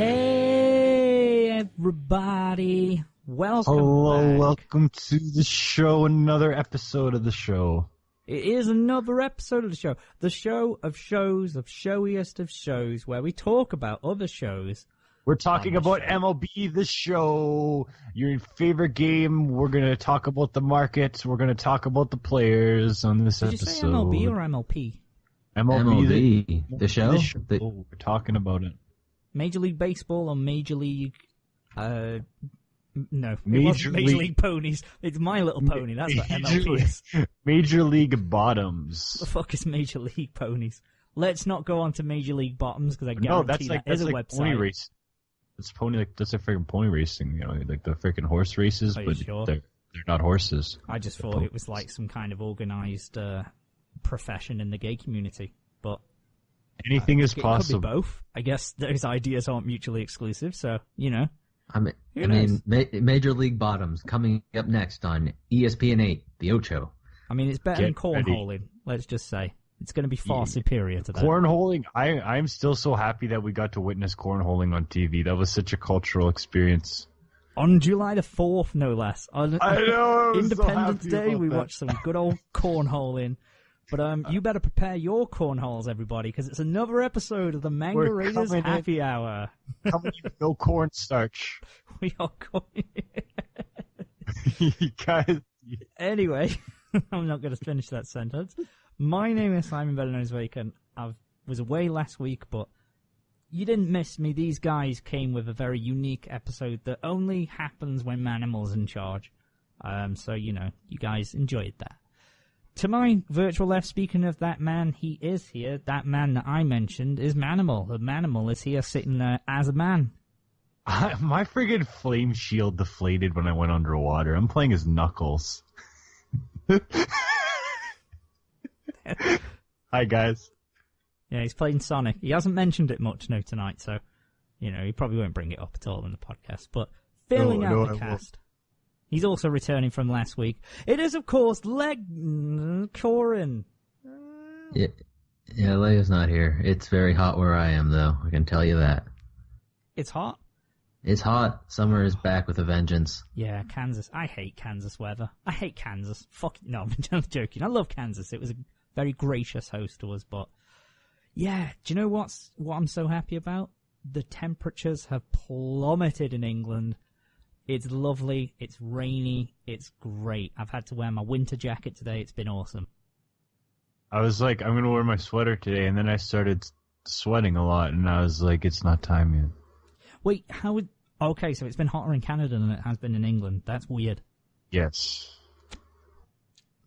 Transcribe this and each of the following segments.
Hey, everybody. Welcome Hello, back. welcome to the show, another episode of the show. It is another episode of the show of shows, of showiest of shows, where we talk about other shows. We're talking about MLB, the show, your favorite game. We're going to talk about the markets. We're going to talk about the players on this episode. Did you say MLB or MLP? MLB, the show? We're talking about it. Major League Baseball or Major League... No, it Major wasn't Major League- League Ponies. It's My Little Pony. That's what MLP is. Major League Bottoms. The fuck is Major League Ponies? Let's not go on to Major League Bottoms, because I No, guarantee that's that is a like website. pony race. That's a freaking pony racing, like the freaking horse races, Are you but sure? they're not horses. I just thought it was like some kind of organised profession in the gay community, but Anything is it could possible. be both. I guess those ideas aren't mutually exclusive, so, you know. I mean, Major League Bottoms coming up next on ESPN 8, the Ocho. I mean, it's better Get than cornholing, let's just say. It's going to be far superior to that. Cornholing, I'm still so happy that we got to witness cornholing on TV. That was such a cultural experience. On July the 4th, no less. On I know, I was so Independence happy Day, about we that. watched some good old cornholing. But you better prepare your cornholes, everybody, because it's another episode of the Manga We're Raiders coming in. Happy Hour. Coming in, no cornstarch. We are going... You guys, Anyway, I'm not going to finish that sentence. My name is Simon, better known as Vacant. I was away last week, but you didn't miss me. These guys came with a very unique episode that only happens when Manimal's in charge. So, you know, you guys enjoyed that. To my virtual left, speaking of that man, he is here. That man that I mentioned is Manimal. The Manimal is here sitting there as a man. my friggin' flame shield deflated when I went underwater. I'm playing as Knuckles. Hi, guys. Yeah, he's playing Sonic. He hasn't mentioned it much tonight, so, you know, he probably won't bring it up at all in the podcast. But filling out the cast. He's also returning from last week. It is, of course, Coryn. Yeah, Leia's not here. It's very hot where I am, though. I can tell you that. It's hot. It's hot. Summer is back with a vengeance. Yeah, Kansas. I hate Kansas weather. I hate Kansas. Fuck no, I'm joking. I love Kansas. It was a very gracious host to us, but yeah, do you know what I'm so happy about? The temperatures have plummeted in England. It's lovely. It's rainy. It's great. I've had to wear my winter jacket today. It's been awesome. I was like, I'm going to wear my sweater today, and then I started sweating a lot, and I was like, it's not time yet. Wait, how would... Okay, so it's been hotter in Canada than it has been in England. That's weird. Yes.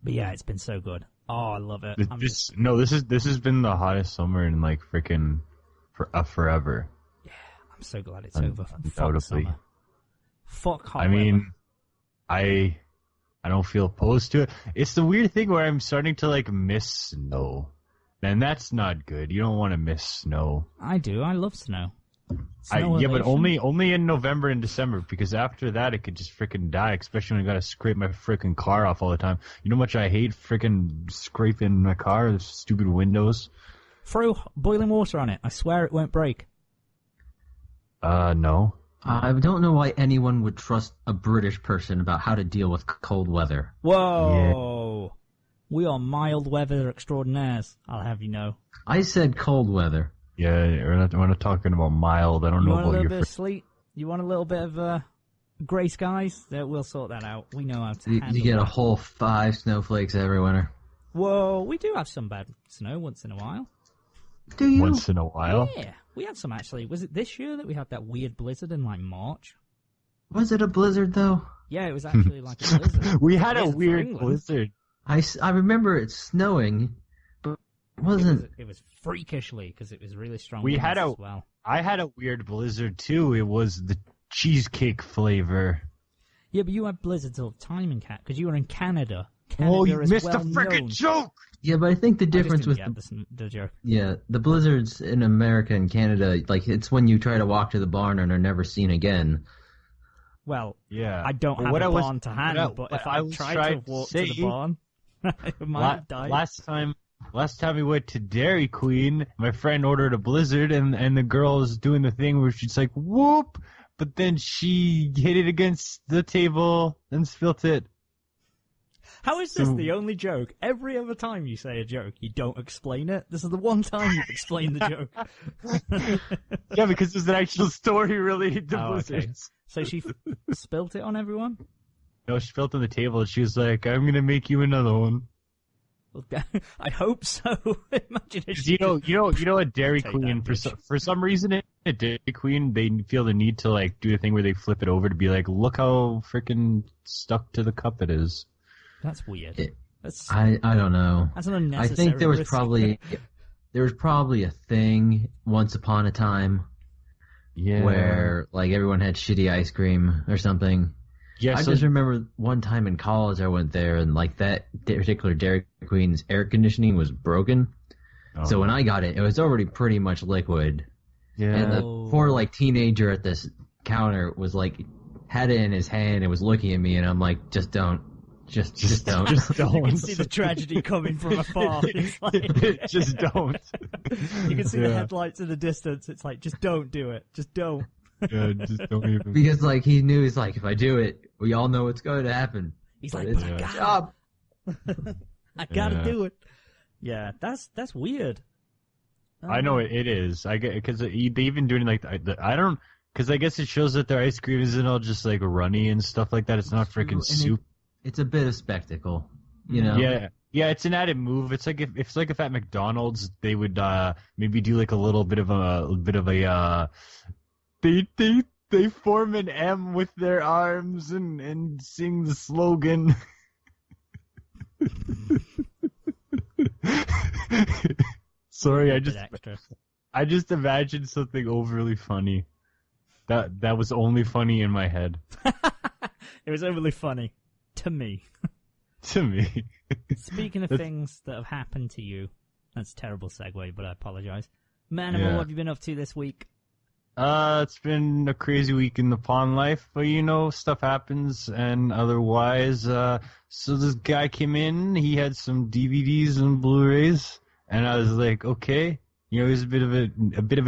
But yeah, it's been so good. Oh, I love it. This has been the hottest summer in like freaking forever. Yeah, I'm so glad it's over. Fuck Undoubtedly. summer. Fuck hot I mean, I don't feel opposed to it. It's the weird thing where I'm starting to like miss snow. And that's not good. You don't want to miss snow. I do. I love snow. Yeah, but only in November and December, because after that it could just freaking die, especially when I gotta scrape my freaking car off all the time. You know how much I hate freaking scraping my car, the stupid windows? Throw boiling water on it. I swear it won't break. No. I don't know why anyone would trust a British person about how to deal with cold weather. Whoa! Yeah. We are mild weather extraordinaires, I'll have you know. I said cold weather. Yeah, we're not talking about mild. I don't know about your... You want a little bit of sleet? You want a little bit of grey skies? We'll sort that out. We know how to handle You get that. a whole 5 snowflakes every winter. Whoa, we do have some bad snow once in a while. Do you? Once in a while? Yeah, we had some actually. Was it this year that we had that weird blizzard in like March? Was it a blizzard, though? Yeah, it was actually like a blizzard. We had a weird blizzard. I remember it snowing, but it wasn't... It was freakishly, because it was really strong. We had as well. I had a weird blizzard, too. It was the cheesecake flavor. Yeah, but you had blizzards all the time in Canada, because you were in Canada. Canada Oh, you is missed well the freaking known. joke! Yeah, but I think the difference with the joke. Yeah, the blizzards in America and Canada, like, it's when you try to walk to the barn and are never seen again. Well, yeah, I don't have a barn to hand, but if I tried to walk to the barn, I might have died. last time we went to Dairy Queen, my friend ordered a Blizzard, and the girl was doing the thing where she's like, whoop, but then she hit it against the table and spilt it. How is this the only joke? Every other time you say a joke, you don't explain it. This is the one time you've explained the joke. Yeah, because there's an actual story related to Blizzards. Okay. So she spilt it on everyone? No, she spilt on the table, and she was like, I'm going to make you another one. I hope so. Imagine if you know, at Dairy Queen, for some reason at Dairy Queen, they feel the need to like do a thing where they flip it over to be like, look how freaking stuck to the cup it is. That's weird. I don't know. That's an unnecessary I think there was risk. probably a thing once upon a time, where like everyone had shitty ice cream or something. Yeah, I just remember one time in college I went there and like that particular Dairy Queen's air conditioning was broken. Oh. So when I got it, it was already pretty much liquid. Yeah. And the poor like teenager at this counter was like had it in his hand and was looking at me, and I'm like, just don't. Just don't. Just don't. You can see the tragedy coming from afar. It's like... Just don't. You can see the headlights in the distance. It's like, just don't do it. Just don't. Yeah, just don't even. Because like he knew, he's like, if I do it, we all know what's going to happen. He's like, but I got it. I gotta do it. Yeah, that's weird. I know it is. I get because they even doing like I don't because I guess it shows that their ice cream isn't all just like runny and stuff like that. It's not freaking soup. It's a bit of spectacle, you know. Yeah, it's an added move. It's like if at McDonald's they would maybe do like a little bit of a they form an M with their arms and sing the slogan. Sorry, I just imagined something overly funny. That was only funny in my head. It was overly funny to me. To me. Speaking of things that have happened to you, that's a terrible segue, but I apologize. Manimal, what have you been up to this week? It's been a crazy week in the pawn life, but you know, stuff happens, and otherwise, so this guy came in, he had some DVDs and Blu-rays, and I was like, okay, you know, he's a bit of a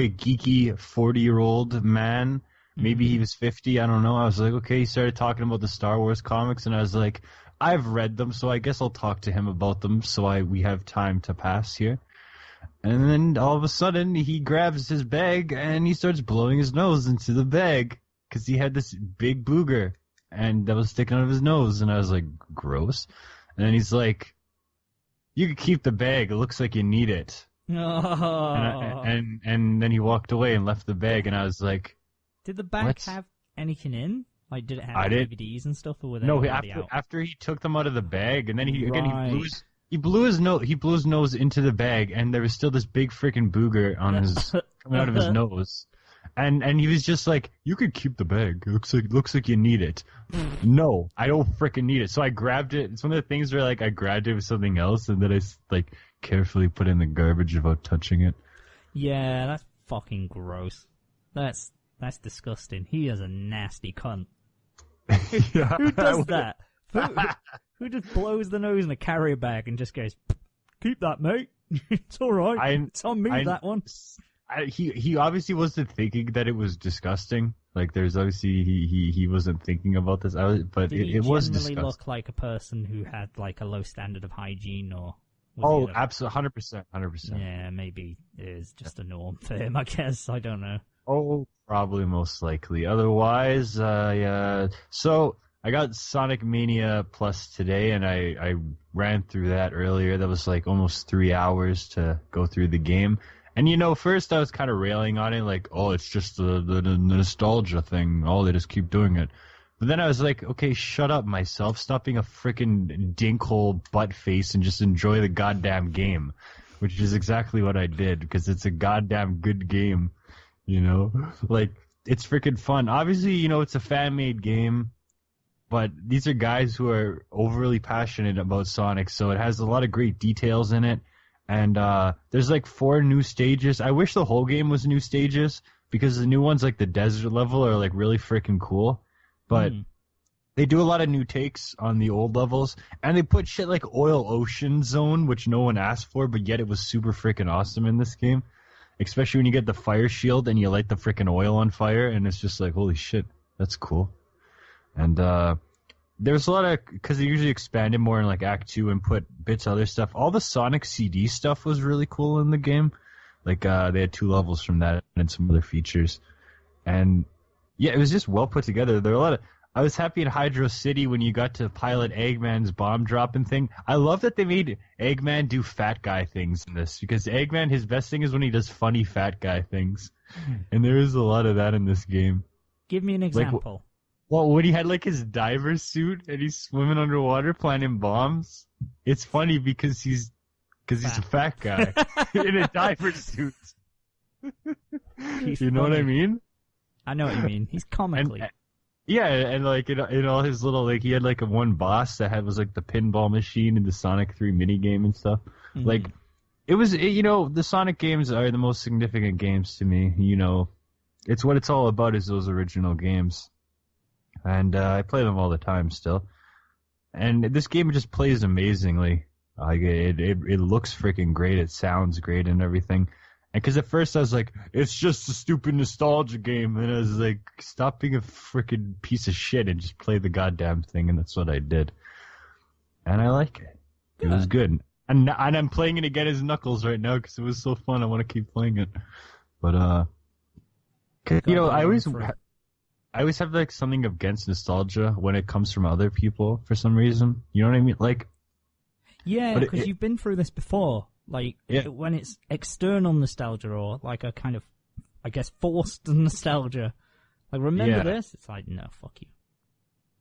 geeky 40-year-old man, maybe he was 50, I don't know, I was like, okay, he started talking about the Star Wars comics, and I was like, I've read them, so I guess I'll talk to him about them, so we have time to pass here. And then all of a sudden, he grabs his bag and he starts blowing his nose into the bag because he had this big booger and that was sticking out of his nose. And I was like, gross. And then he's like, you can keep the bag. It looks like you need it. Oh. And then he walked away and left the bag. And I was like, did the bag have anything in? Like, did it have DVDs and stuff, or were they already out? After he took them out of the bag, and then he blew his nose into the bag, and there was still this big freaking booger on coming out of his nose, and he was just like, "You could keep the bag. It looks like you need it." No, I don't freaking need it. So I grabbed it. It's one of the things where like I grabbed it with something else, and then I like carefully put it in the garbage without touching it. Yeah, that's fucking gross. That's disgusting. He is a nasty cunt. Who does that? Who just blows the nose in a carrier bag and just goes, keep that, mate. It's all right. It's on me, that one. He obviously wasn't thinking that it was disgusting. Like, there's obviously he wasn't thinking about this. But it was disgusting. Did he generally look like a person who had like a low standard of hygiene, or? Absolutely, 100%. Yeah, maybe it is just a norm for him, I guess. I don't know. Oh, probably most likely. Otherwise, So I got Sonic Mania Plus today, and I ran through that earlier. That was like almost 3 hours to go through the game. And you know, first I was kind of railing on it, like, oh, it's just the nostalgia thing. Oh, they just keep doing it. But then I was like, okay, shut up, myself. Stop being a freaking dinkhole butt face and just enjoy the goddamn game. Which is exactly what I did, because it's a goddamn good game. You know? Like, it's freaking fun. Obviously, you know, it's a fan-made game. But these are guys who are overly passionate about Sonic, so it has a lot of great details in it. And there's like 4 new stages. I wish the whole game was new stages, because the new ones, like the desert level, are like really freaking cool. But They do a lot of new takes on the old levels, and they put shit like Oil Ocean Zone, which no one asked for, but yet it was super freaking awesome in this game. Especially when you get the fire shield and you light the freaking oil on fire, and it's just like, holy shit, that's cool. And there's a lot of, because they usually expanded more in like Act 2 and put bits of other stuff. All the Sonic CD stuff was really cool in the game. Like they had 2 levels from that and some other features. And yeah, it was just well put together. There were a lot of. I was happy in Hydro City when you got to pilot Eggman's bomb dropping thing. I love that they made Eggman do fat guy things in this, because Eggman, his best thing is when he does funny fat guy things. And there is a lot of that in this game. Give me an example. Well, when he had like his diver suit and he's swimming underwater planting bombs, it's funny because he's a fat guy in a diver suit. You know what I mean? I know what you mean. He's comically. Yeah, and like in all his little, like, he had like one boss that was like the pinball machine and the Sonic 3 minigame and stuff. Mm-hmm. Like, the Sonic games are the most significant games to me. It's what it's all about, is those original games. And I play them all the time still. And this game just plays amazingly. Like, it looks freaking great. It sounds great and everything. And because at first I was like, it's just a stupid nostalgia game. And I was like, stop being a freaking piece of shit and just play the goddamn thing. And that's what I did. And I like it. It was good. And I'm playing it again as Knuckles right now because it was so fun. I want to keep playing it. But, I always have like something against nostalgia when it comes from other people for some reason. You know what I mean? Like, yeah, because you've been through this before. Like, when it's external nostalgia or like a kind of, I guess, forced nostalgia. Like, remember this? It's like, no, fuck you.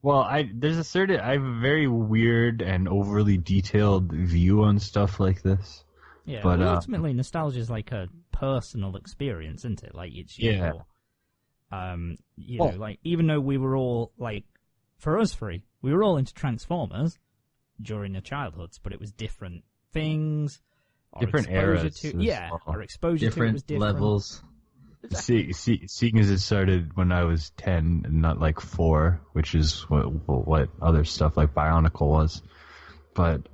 Well, I have a very weird and overly detailed view on stuff like this. Yeah, but ultimately, nostalgia is like a personal experience, isn't it? Like, it's your, like, even though we were all, like, for us three, we were all into Transformers during our childhoods, but it was different things. Different eras. Our exposure to it was different. Levels. Seeing as it started when I was 10 and not like 4, which is what other stuff like Bionicle was. But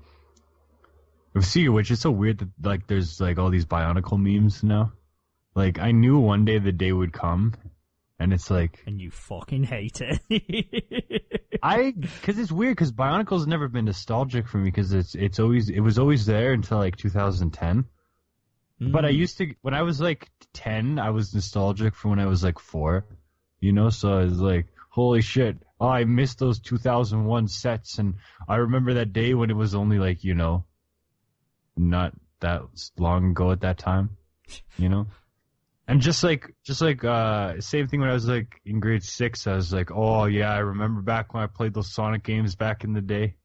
seeing which, it's so weird that like there's like all these Bionicle memes now. Like, I knew one day the day would come, and it's like... And you fucking hate it. Because it's weird, because Bionicle's never been nostalgic for me, because it was always there until like 2010. But I used to, when I was like 10, I was nostalgic for when I was like 4, so I was like, holy shit, I missed those 2001 sets, and I remember that day when it was only like, not that long ago at that time, And just like same thing when I was like in grade 6, I was like, oh yeah, I remember back when I played those Sonic games back in the day.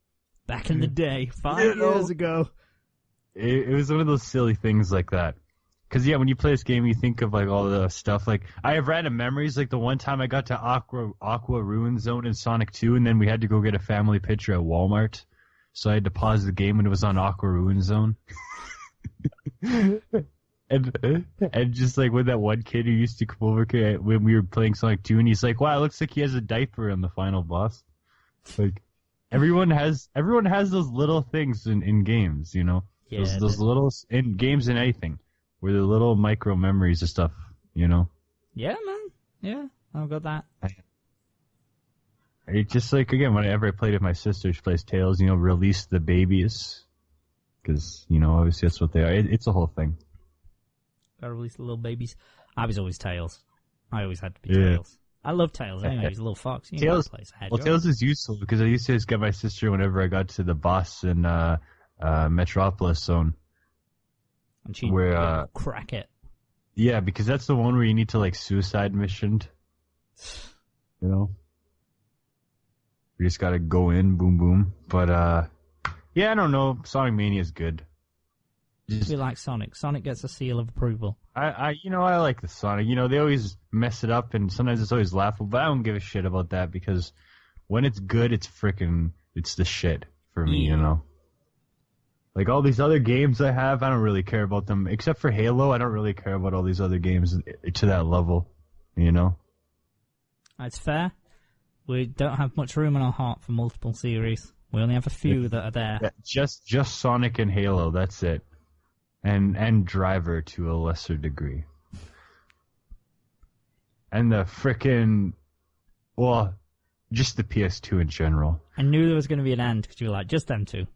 Back in the day, 5 years ago. It was one of those silly things like that. Because when you play this game, you think of like all the stuff. Like, I have random memories, like the one time I got to Aqua Ruin Zone in Sonic 2, and then we had to go get a family picture at Walmart. So I had to pause the game when it was on Aqua Ruin Zone. And just like with that one kid who used to come over when we were playing Sonic 2, and he's like, wow, it looks like he has a diaper on the final boss. Like, everyone has those little things in games, Yeah, those little, in games and anything, where the little micro memories of stuff, Yeah, man. Yeah, I've got that. It's just like, again, whenever I played with my sister, she plays Tails, release the babies. Because, obviously that's what they are. It's a whole thing. Gotta release the little babies. I was always Tails. I always had to be Tails. I love Tails. Anyway, he's a little fox. Tails is useful because I used to just get my sister whenever I got to the boss in Metropolis Zone. And she'd crack it. Yeah, because that's the one where you need to like suicide mission. You just gotta go in, boom, boom. But I don't know. Sonic Mania is good. We like Sonic. Sonic gets a seal of approval. I like the Sonic. They always mess it up, and sometimes it's always laughable. But I don't give a shit about that because when it's good, it's the shit for me. Like all these other games I have, I don't really care about them. Except for Halo, I don't really care about all these other games to that level. That's fair. We don't have much room in our heart for multiple series. We only have a few that are there. Yeah, just Sonic and Halo, that's it. And Driver to a lesser degree. And the frickin'... Well, just the PS2 in general. I knew there was going to be an end, because you were like, just them two.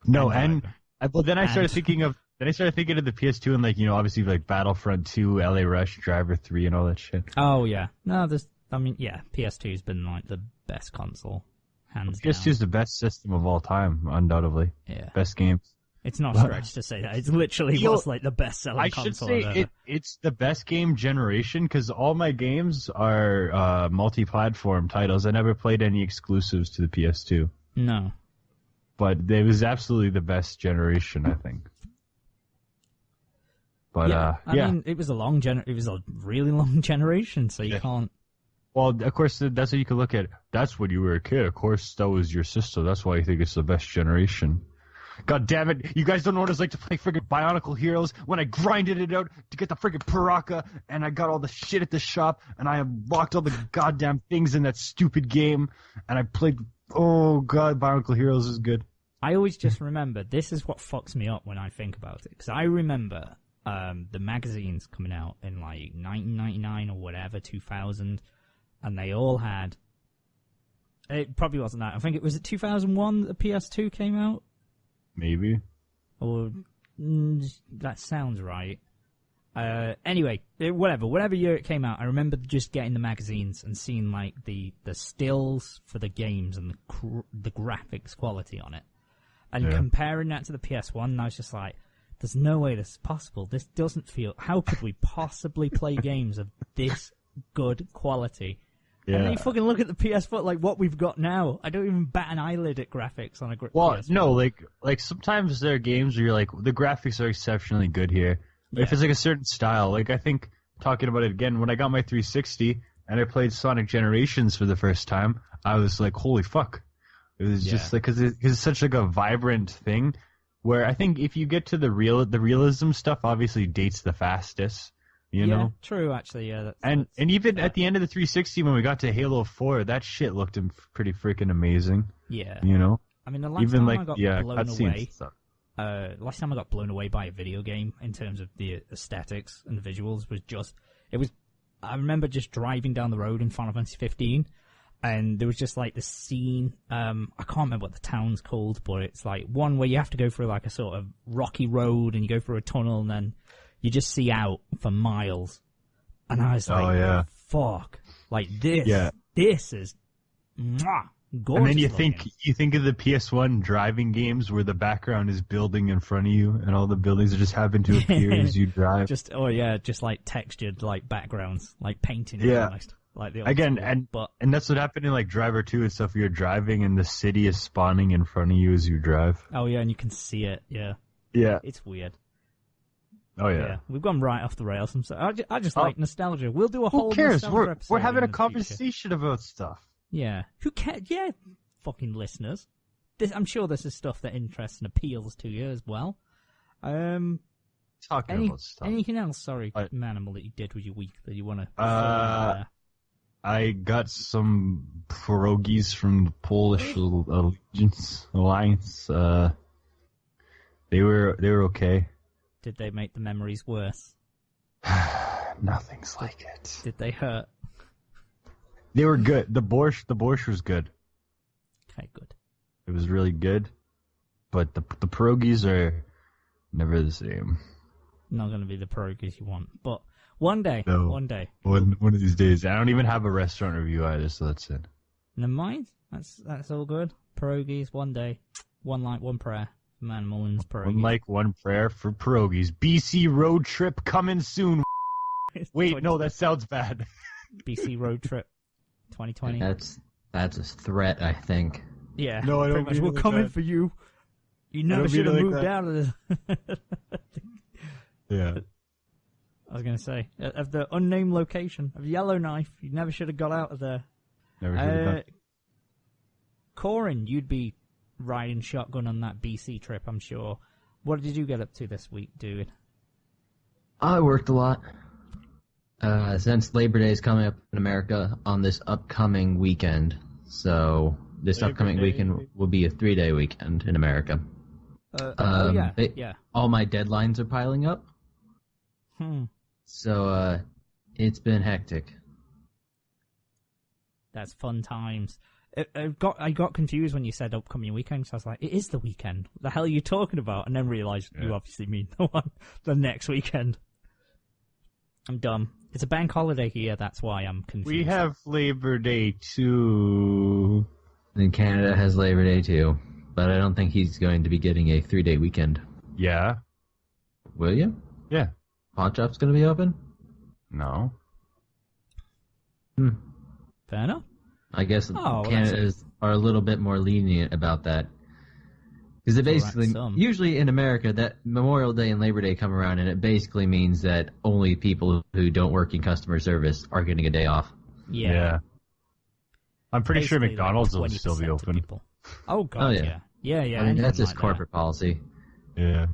No, well, then I started thinking of the PS2 and, like, you know, obviously, like, Battlefront 2, LA Rush, Driver 3, and all that shit. Oh, yeah. No, PS2's been, like, the best console, hands down. PS2's the best system of all time, undoubtedly. Yeah. Best games. It's not a stretch to say that. It's literally was, like, the best-selling console I should say it's the best game generation, because all my games are multi-platform titles. I never played any exclusives to the PS2. No. But it was absolutely the best generation, I think. But I mean, it was a really long generation, so you can't. Well, of course, that's what you can look at. That's when you were a kid. Of course, that was your system. That's why you think it's the best generation. God damn it! You guys don't know what it's like to play friggin' Bionicle Heroes when I grinded it out to get the friggin' Paraka, and I got all the shit at the shop, and I unlocked all the goddamn things in that stupid game, and I played. Oh god, Bionicle Heroes is good. I always just remember, this is what fucks me up when I think about it, because I remember the magazines coming out in like 1999 or whatever, 2000, and they all had... It probably wasn't that. I think it was 2001 that the PS2 came out? Maybe. Or... that sounds right. Anyway, whatever year it came out, I remember just getting the magazines and seeing like the stills for the games and the graphics quality on it. And comparing that to the PS1, and I was just like, there's no way this is possible. This doesn't feel... How could we possibly play games of this good quality? Yeah. And then you fucking look at the PS4, like what we've got now. I don't even bat an eyelid at graphics on a PS4. No, like sometimes there are games where you're like, the graphics are exceptionally good here. But if it's like a certain style, like I think, talking about it again, when I got my 360 and I played Sonic Generations for the first time, I was like, holy fuck. It was just like, because it's such like a vibrant thing, where I think if you get to the realism stuff, obviously dates the fastest, you know? True, actually, yeah. And even at the end of the 360, when we got to Halo 4, that shit looked pretty freaking amazing. Yeah. You know? I mean, the last time I got blown away... last time I got blown away by a video game in terms of the aesthetics and the visuals was just... I remember just driving down the road in Final Fantasy 15, and there was just like this scene, I can't remember what the town's called, but it's like one where you have to go through like a sort of rocky road and you go through a tunnel and then you just see out for miles. And I was like, fuck, like this is gorgeous. And then you think of the PS1 driving games where the background is building in front of you and all the buildings just happen to appear as you drive. Just like textured like backgrounds, like painting almost. Like the again, and that's what happened in like Driver 2 and stuff. You're driving and the city is spawning in front of you as you drive. Oh yeah, and you can see it. Yeah. It's weird. Oh yeah. We've gone right off the rails. I just like nostalgia. We'll do a whole. Who cares? Episode we're having a conversation about stuff. Yeah. Who cares? Yeah, fucking listeners. I'm sure this is stuff that interests and appeals to you as well. Talking about stuff. Anything else? Sorry, Manimal, that you did with your week that you want to? I got some pierogies from the Polish Alliance. They were okay. Did they make the memories worse? Nothing's like it. Did they hurt? They were good. The borscht was good. Okay, good. It was really good, but the pierogies are never the same. Not going to be the pierogies you want, but one day. One of these days. I don't even have a restaurant review either, so that's it. Never mind. That's all good. Pierogies, one day. One like, one prayer. Manimal and pierogies. One like, one prayer for pierogies. BC road trip coming soon. Wait, no, that sounds bad. BC road trip 2020. That's a threat, I think. Yeah. No, I don't. Pretty much, we're coming for you. You never should have moved out of this. Yeah. I was going to say, of the unnamed location of Yellowknife, you never should have got out of there. Never should have done. Coryn, you'd be riding shotgun on that BC trip, I'm sure. What did you get up to this week, dude? I worked a lot. Since Labor Day is coming up in America on this upcoming weekend, so this upcoming weekend will be a 3-day weekend in America. Yeah. All my deadlines are piling up. So it's been hectic. That's fun times. I got confused when you said upcoming weekend, so I was like, it is the weekend. What the hell are you talking about? And then realised you obviously mean the next weekend. I'm dumb. It's a bank holiday here, that's why I'm confused. We have Labor Day too. And Canada has Labor Day too, but I don't think he's going to be getting a 3-day weekend. Yeah. Will you? Yeah. Pawn shop's going to be open? No. Fair enough. I guess Canadians are a little bit more lenient about that. Because it basically, usually in America, that Memorial Day and Labor Day come around, and it basically means that only people who don't work in customer service are getting a day off. Yeah. I'm pretty sure McDonald's will still be open. Oh, God, yeah. I mean, that's just corporate policy. Yeah.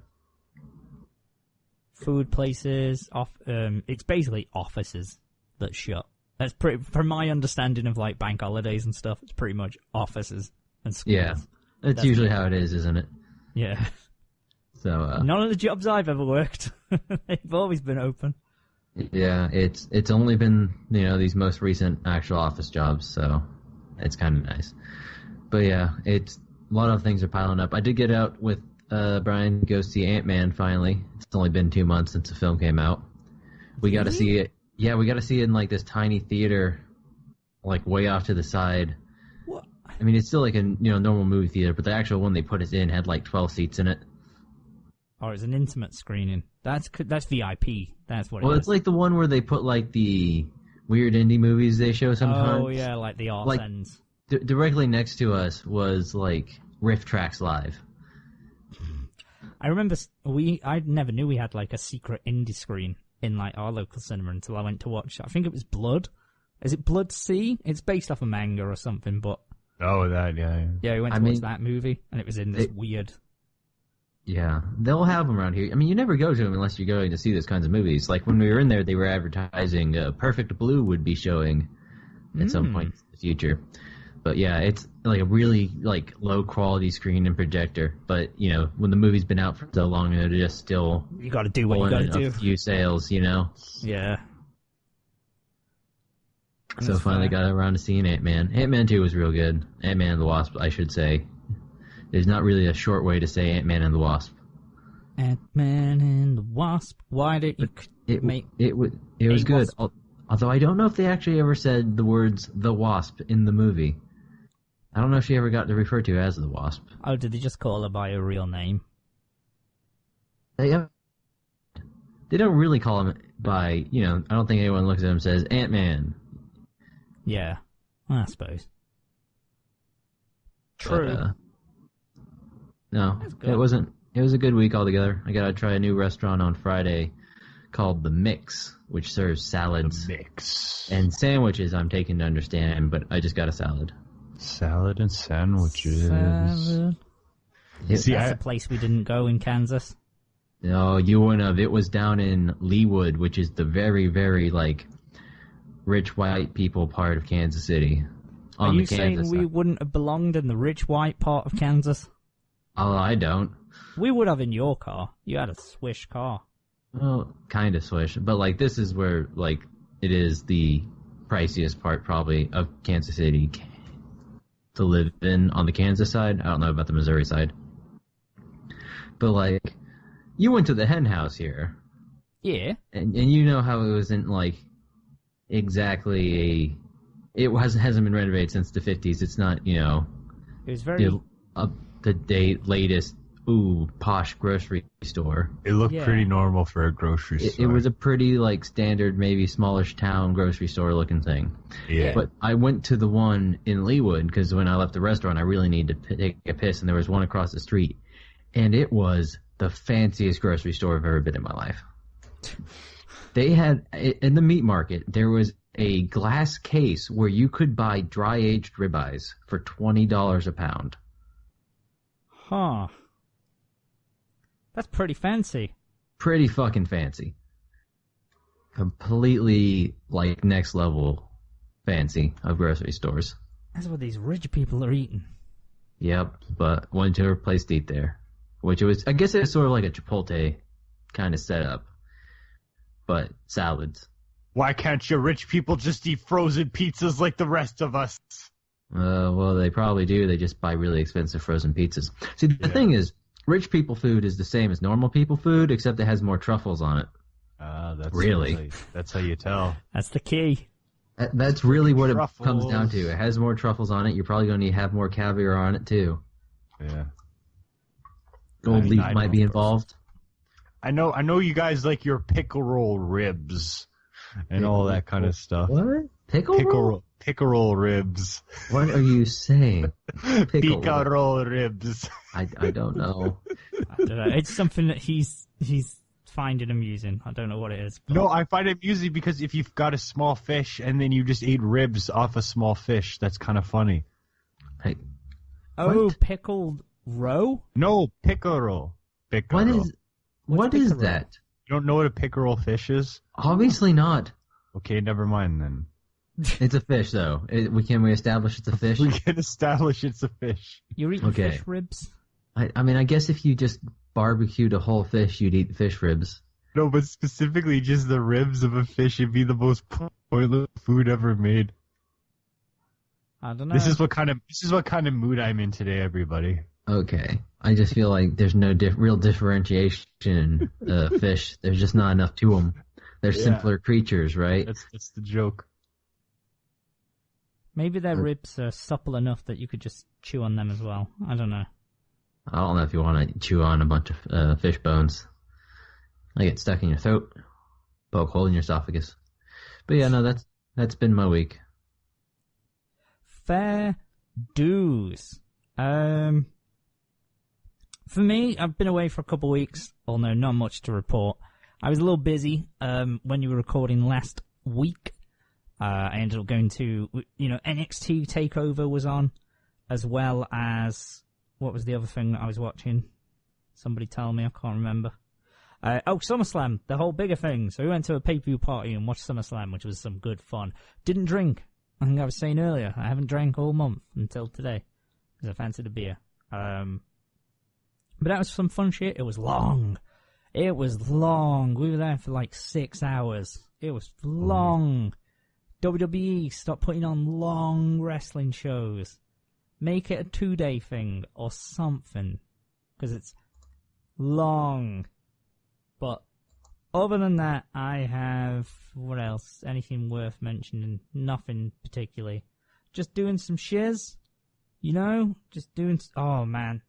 Food places, it's basically offices that shut. That's pretty, from my understanding of like bank holidays and stuff, it's pretty much offices and schools. Yeah, that's usually how it is, isn't it? Yeah. So none of the jobs I've ever worked, they've always been open. Yeah, it's only been these most recent actual office jobs, so it's kind of nice. But yeah, it's a lot of things are piling up. I did get out with Brian to go see Ant-Man finally. It's only been 2 months since the film came out. We got to see it. Yeah, we got to see it in like this tiny theater, like way off to the side. What? I mean, it's still like a normal movie theater, but the actual one they put us in had like 12 seats in it. Oh, it's an intimate screening. That's VIP. That's what. Well, it's like the one where they put like the weird indie movies they show sometimes. Oh yeah, like the arts ends. Directly next to us was like Riff Tracks Live. I remember I never knew we had like a secret indie screen in like our local cinema until I went to watch. I think it was Blood. Is it Blood C? It's based off a manga or something, but we went to watch that movie, and it was in this weird. Yeah, they'll have them around here. I mean, you never go to them unless you're going to see those kinds of movies. Like when we were in there, they were advertising Perfect Blue would be showing at some point in the future. But yeah, it's like a really like low quality screen and projector. But when the movie's been out for so long, they're just still you got to do what you got to do. A few sales, Yeah. So finally got around to seeing Ant-Man. Ant-Man 2 was real good. Ant-Man and the Wasp, I should say. There's not really a short way to say Ant-Man and the Wasp. Ant-Man and the Wasp. Why did you it was good. Wasp? Although I don't know if they actually ever said the words "the Wasp" in the movie. I don't know if she ever got to refer to as the Wasp. Oh, did they just call her by her real name? They don't really call him by, I don't think anyone looks at him and says, Ant-Man. Yeah, I suppose. True. But, no, it wasn't. It was a good week altogether. I got to try a new restaurant on Friday called The Mix, which serves salads. The Mix. And sandwiches I'm taking to understand, but I just got a salad. Salad and sandwiches. Salad. That's a place we didn't go in Kansas. No, you wouldn't have. It was down in Leawood, which is the very, very, rich white people part of Kansas City. Are you saying we wouldn't have belonged in the rich white part of Kansas? Oh, I don't. We would have in your car. You had a swish car. Well, kind of swish. But, this is where, it is the priciest part, probably, of Kansas City to live in on the Kansas side. I don't know about the Missouri side. But, you went to the hen house here. Yeah. And you know how it wasn't, exactly it hasn't been renovated since the 50s. It's not, It was very up-to-date, latest, posh grocery store. It looked pretty normal for a grocery store. It was a pretty, standard, maybe smallish town grocery store looking thing. Yeah. But I went to the one in Leawood, because when I left the restaurant, I really needed to take a piss, and there was one across the street. And it was the fanciest grocery store I've ever been in my life. They had, in the meat market, there was a glass case where you could buy dry-aged ribeyes for $20 a pound. Huh. That's pretty fancy. Pretty fucking fancy. completely like next level fancy of grocery stores. That's what these rich people are eating. Yep, but went to a place to eat there, which it was, I guess it's sort of like a Chipotle kind of setup, but salads. Why can't you rich people just eat frozen pizzas like the rest of us? Well, they probably do. They just buy really expensive frozen pizzas. See, the thing is, rich people food is the same as normal people food, except it has more truffles on it. That's how you tell. That's the key. That's really what it comes down to. It has more truffles on it. You're probably going to have more caviar on it, too. Yeah. Gold leaf might be involved. I know you guys like your pickle roll ribs and all that kind of stuff. What? Pickle roll ribs. What are you saying? Pickle roll ribs. I don't know. I don't know. It's something that he's finding amusing. I don't know what it is. But... No, I find it amusing because if you've got a small fish and then you just eat ribs off a small fish, that's kind of funny. Hey, what? Pickled roe? No, pickle roll. What is that? You don't know what a pickerel fish is? Obviously not. Okay, never mind then. It's a fish, though. Can we establish it's a fish? We can establish it's a fish. You're eating fish ribs? I mean, I guess if you just barbecued a whole fish, you'd eat fish ribs. No, but specifically just the ribs of a fish would be the most pointless food ever made. I don't know. This is what kind of mood I'm in today, everybody. Okay. I just feel like there's no real differentiation in fish. There's just not enough to them. They're simpler creatures, right? That's the joke. Maybe their ribs are supple enough that you could just chew on them as well. I don't know. I don't know if you want to chew on a bunch of fish bones. They get stuck in your throat, poke a hole in your esophagus. But yeah, no, that's been my week. Fair dues. For me, I've been away for a couple of weeks, although not much to report. I was a little busy when you were recording last week. I ended up going to, NXT TakeOver was on, as well as, what was the other thing that I was watching? Somebody tell me, I can't remember. SummerSlam, the whole bigger thing. So we went to a pay-per-view party and watched SummerSlam, which was some good fun. Didn't drink. I think I was saying earlier, I haven't drank all month until today, because I fancied a beer. But that was some fun shit. It was long. We were there for like 6 hours. It was long. WWE, stop putting on long wrestling shows. Make it a 2-day thing or something. Because it's long. But other than that, I have... What else? Anything worth mentioning? Nothing particularly. Just doing some shiz. Just doing... Oh, man.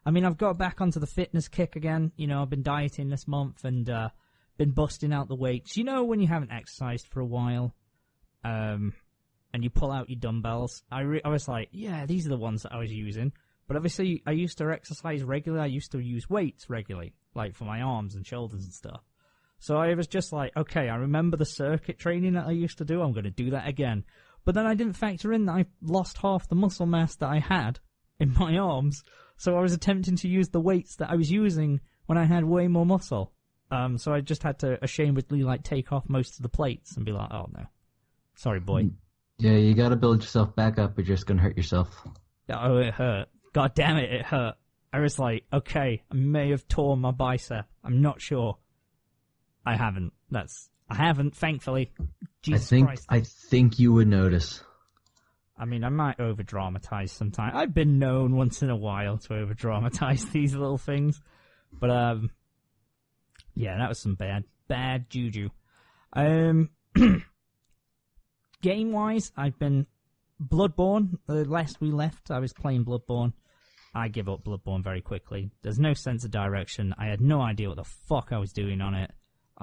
I mean, I've got back onto the fitness kick again. I've been dieting this month and been busting out the weights. When you haven't exercised for a while, and you pull out your dumbbells, I was like, yeah, these are the ones that I was using. But obviously, I used to exercise regularly. I used to use weights regularly, like for my arms and shoulders and stuff. So I was just like, okay, I remember the circuit training that I used to do. I'm going to do that again. But then I didn't factor in that I lost half the muscle mass that I had in my arms. So I was attempting to use the weights that I was using when I had way more muscle. So I just had to ashamedly take off most of the plates and be like, oh no. Sorry, boy. Yeah, you gotta build yourself back up or you're just gonna hurt yourself. Oh, it hurt. God damn it, it hurt. I was like, okay, I may have torn my bicep. I'm not sure. I haven't. I haven't, thankfully. Jesus Christ. I think you would notice. I mean, I might over-dramatize sometimes. I've been known once in a while to over-dramatize these little things. But, yeah, that was some bad juju. Game-wise, I've been Bloodborne. The last we left, I was playing Bloodborne. I give up Bloodborne very quickly. There's no sense of direction. I had no idea what the fuck I was doing on it.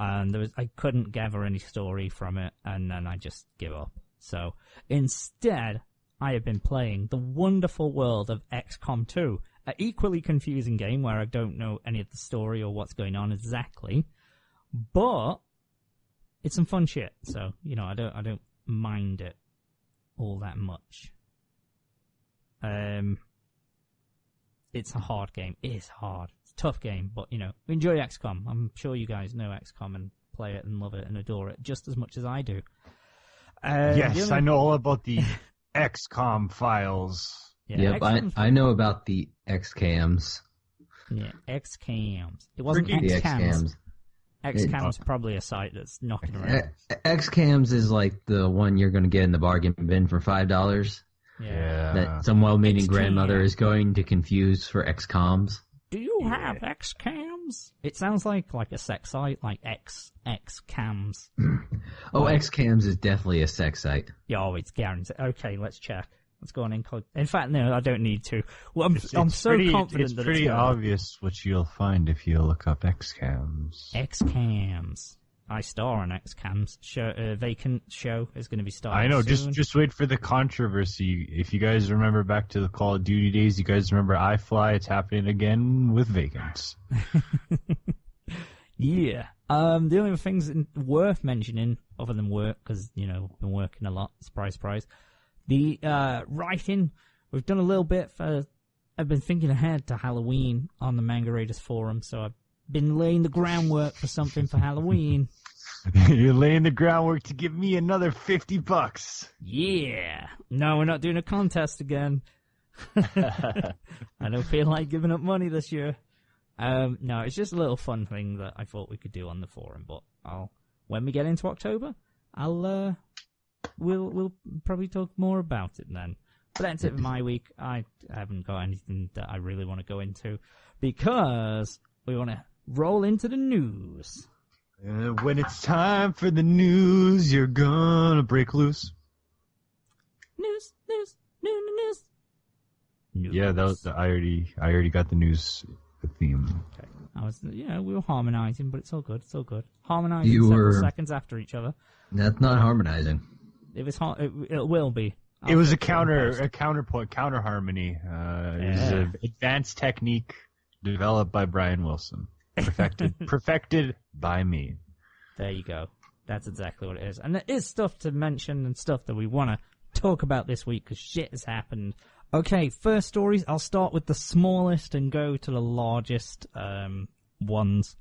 And I couldn't gather any story from it, and then I just give up. So, instead, I have been playing the wonderful world of XCOM 2, an equally confusing game where I don't know any of the story or what's going on exactly, but it's some fun shit. So, I don't mind it all that much. It's a hard game. It is hard. It's a tough game, but, enjoy XCOM. I'm sure you guys know XCOM and play it and love it and adore it just as much as I do. Yes, I know all about the XCOM files. Yeah, yep, I know about the XCAMs. Yeah, XCAMs. It wasn't XCAMs. XCAM's probably a site that's knocking around. XCAMs is like the one you're going to get in the bargain bin for $5. Yeah. That some well-meaning grandmother is going to confuse for XComs. Do you have XCams? It sounds like a sex site, like XCams. Oh, XCams is definitely a sex site. Yeah, it's guaranteed. Okay, let's check. Let's go on in fact, no, I don't need to. Well, I'm so confident that it's pretty obvious what you'll find if you look up XCams. XCams. I star on XCams. Vacant show is going to be starting I know, soon. just wait for the controversy. If you guys remember back to the Call of Duty days, you guys remember iFly, it's happening again with Vacant. Yeah. The only things worth mentioning, other than work, because, I've been working a lot, surprise. The writing, we've done a little bit I've been thinking ahead to Halloween on the Manga Raiders forum, so I've been laying the groundwork for something for Halloween. You're laying the groundwork to give me another $50. Yeah. No, we're not doing a contest again. I don't feel like giving up money this year. No, it's just a little fun thing that I thought we could do on the forum, but when we get into October, we'll probably talk more about it then. But that's it for my week. I haven't got anything that I really want to go into because we want to roll into the news. When it's time for the news, you're gonna break loose. News. Yeah, that was I already got the news theme. Okay. We were harmonizing, but it's all good. Harmonizing several seconds after each other. That's not harmonizing. It was it will be. It was a counterpoint, counter harmony. It was an advanced technique developed by Brian Wilson, perfected by me. There you go. That's exactly what it is, and there is stuff to mention and stuff that we want to talk about this week because shit has happened. Okay, first stories. I'll start with the smallest and go to the largest ones.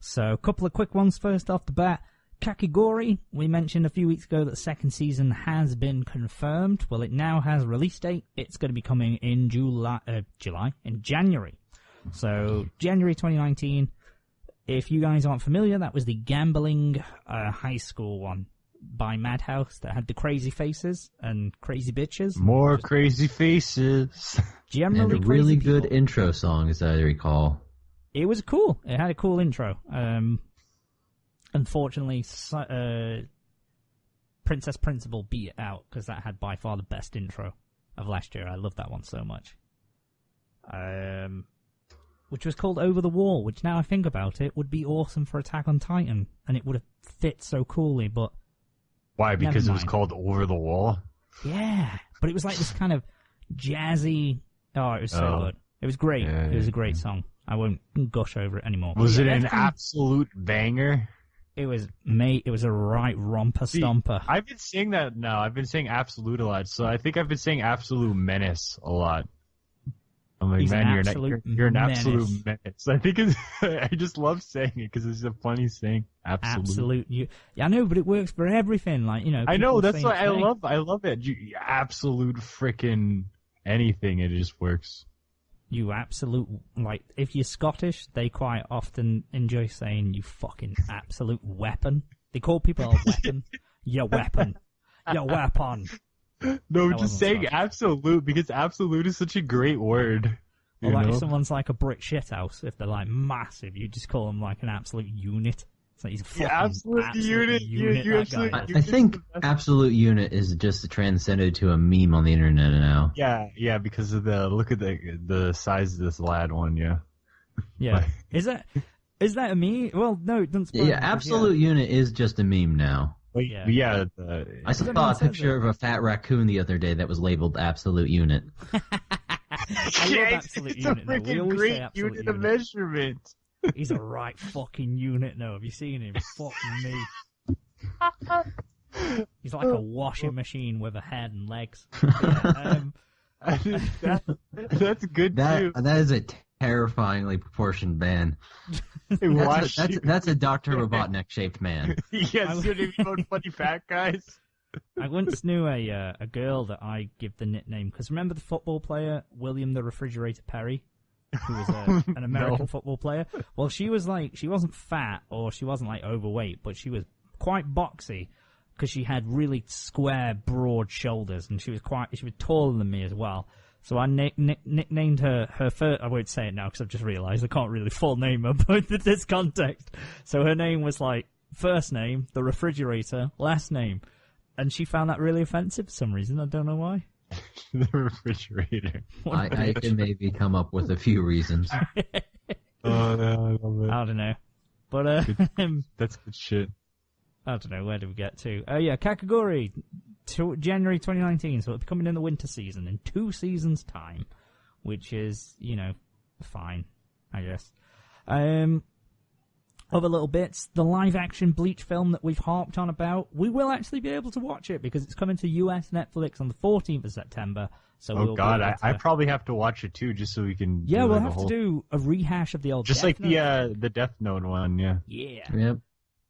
So, a couple of quick ones first off the bat. Kakegurui, we mentioned a few weeks ago that the second season has been confirmed. Well, it now has a release date. It's going to be coming in January. So, January 2019. If you guys aren't familiar, that was the gambling high school one by Madhouse that had the crazy faces and crazy bitches. More crazy faces. Generally and a really good intro song, as I recall. It was cool. It had a cool intro. Unfortunately, Princess Principal beat it out because that had by far the best intro of last year. I love that one so much. Which was called Over the Wall, which now I think about it would be awesome for Attack on Titan, and it would have fit so coolly, but... Why? Because it was called Over the Wall? Yeah, but it was like this kind of jazzy... Oh, it was so good. It was great. Yeah, it was a great song. I won't gush over it anymore. Was it an absolute banger? It was, mate, it was a right romper stomper. I've been saying that now. I've been saying absolute a lot, so I think I've been saying absolute menace a lot. I'm like, man, you're an absolute menace. I think I just love saying it because it's a funny saying. Absolute. Yeah, I know, but it works for everything. Like, I know, that's why I love it. Absolute freaking anything, it just works. You absolute, like, if you're Scottish, they quite often enjoy saying you fucking absolute weapon. They call people a weapon. Your weapon. Your weapon. No, just saying Scottish. Absolute, because absolute is such a great word. Or like if someone's like a brick shithouse, if they're like massive, you just call them like an absolute unit. It's like he's a fucking absolute unit. I think absolute unit is just transcended to a meme on the internet now. Yeah, because of look at the size of this lad one, yeah. Yeah. Is that a meme? Well, no, it doesn't. Yeah, absolute unit is just a meme now. Yeah. I saw a picture of a fat raccoon the other day that was labeled absolute unit. I love absolute unit. It's a freaking great unit of measurement. He's a right fucking unit now. Have you seen him? Fuck me. He's like a washing machine with a head and legs. That's good too. That is a terrifyingly proportioned man. That's a Dr. Robotnik-shaped man. Yes, you're about funny fat guys. I once knew a girl that I give the nickname, because remember the football player, William the Refrigerator Perry? Who was an American football player? Well, she wasn't fat or she wasn't like overweight, but she was quite boxy because she had really square, broad shoulders, and she was taller than me as well. So I nicknamed her first. I won't say it now because I've just realised I can't really full name her, but in this context. So her name was like first name, the refrigerator, last name, and she found that really offensive for some reason. I don't know why. The refrigerator. I can maybe come up with a few reasons. Oh, no, I love it. I don't know. But, that's good shit. I don't know, where did we get to? Yeah, Kakegurui, January 2019, so it'll be coming in the winter season in 2 seasons' time, which is, fine, I guess. Other little bits, the live-action Bleach film that we've harped on about, we will actually be able to watch it because it's coming to US Netflix on the 14th of September. So I probably have to watch it too, just so we can. Yeah, we'll have to do a rehash of the old. Just Death like Note. the Death Note one, yeah. Yeah. Yep.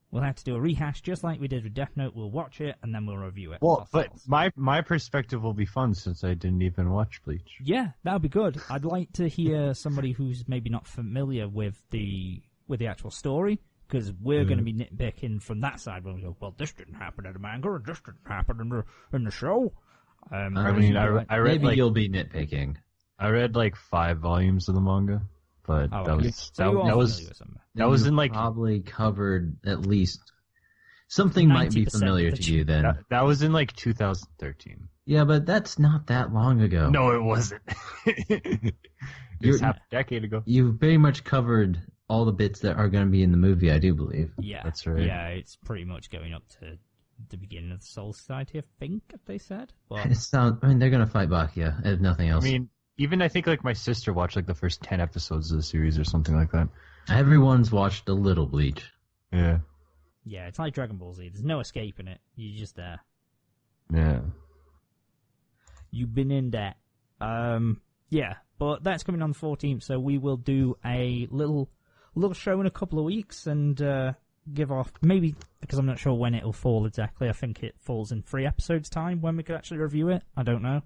We'll have to do a rehash just like we did with Death Note. We'll watch it and then we'll review it. Well, but my perspective will be fun since I didn't even watch Bleach. Yeah, that'll be good. I'd like to hear somebody who's maybe not familiar with the actual story, because we're going to be nitpicking from that side when we go, well, this didn't happen in the manga, and this didn't happen in the show. I read maybe you'll be nitpicking. I read like 5 volumes of the manga, but that was in like probably covered at least something might be familiar to you then. That was in like 2013. Yeah, but that's not that long ago. No, it wasn't. It's half a decade ago. You've very much covered all the bits that are going to be in the movie, I do believe. Yeah, that's right. Yeah, it's pretty much going up to the beginning of the Soul Society, I think they said. Well, they're going to fight Bachia, if nothing else. I mean, even I think like my sister watched like the first 10 episodes of the series or something like that. Everyone's watched a little Bleach. Yeah. Yeah, it's like Dragon Ball Z. There's no escaping it. You're just there. Yeah. You've been in debt. Yeah, but that's coming on the 14th, so we will do a little show in a couple of weeks and give off, maybe, because I'm not sure when it'll fall exactly. I think it falls in 3 episodes' time when we could actually review it. I don't know.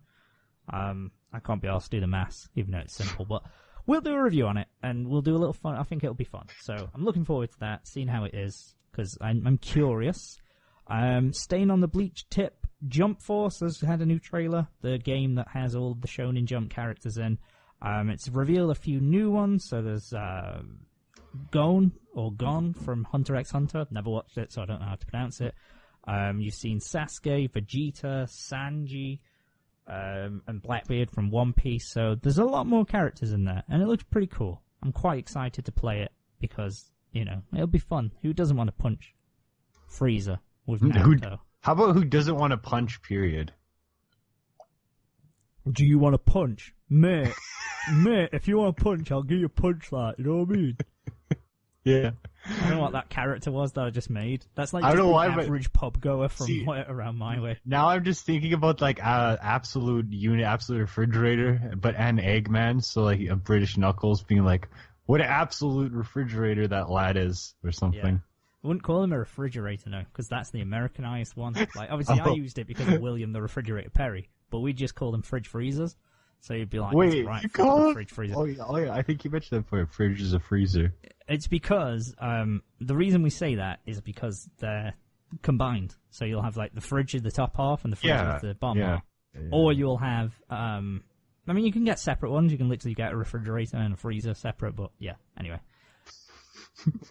I can't be asked to do the maths, even though it's simple, but we'll do a review on it, and we'll do a little fun. I think it'll be fun. So I'm looking forward to that, seeing how it is, because I'm curious. Staying on the Bleach tip, Jump Force has had a new trailer, the game that has all the Shonen Jump characters in. It's revealed a few new ones, so there's Gon from Hunter x Hunter. I've never watched it, so I don't know how to pronounce it. You've seen Sasuke, Vegeta, Sanji, and Blackbeard from One Piece, so there's a lot more characters in there, and it looks pretty cool. I'm quite excited to play it, because, it'll be fun. Who doesn't want to punch Frieza with Naruto? How about who doesn't want to punch, period? Do you want to punch? Mate, if you want to punch, I'll give you a punch that, you know what I mean? Yeah. I don't know what that character was that I just made. That's like I don't know why, average pub goer from around my way. Now I'm just thinking about like absolute refrigerator, but an Eggman, so like a British Knuckles being like, what an absolute refrigerator that lad is, or something. Yeah. I wouldn't call him a refrigerator, no, because that's the Americanized one. Like, obviously, I used it because of William the Refrigerator Perry, but we just called them fridge freezers. So you'd be like, wait, right, you call it fridge freezer? Oh yeah, I think you mentioned that before. Fridge is a freezer. It's because the reason we say that is because they're combined. So you'll have like the fridge at the top half and the fridge at the bottom half, or you'll have. I mean, you can get separate ones. You can literally get a refrigerator and a freezer separate. But yeah, anyway.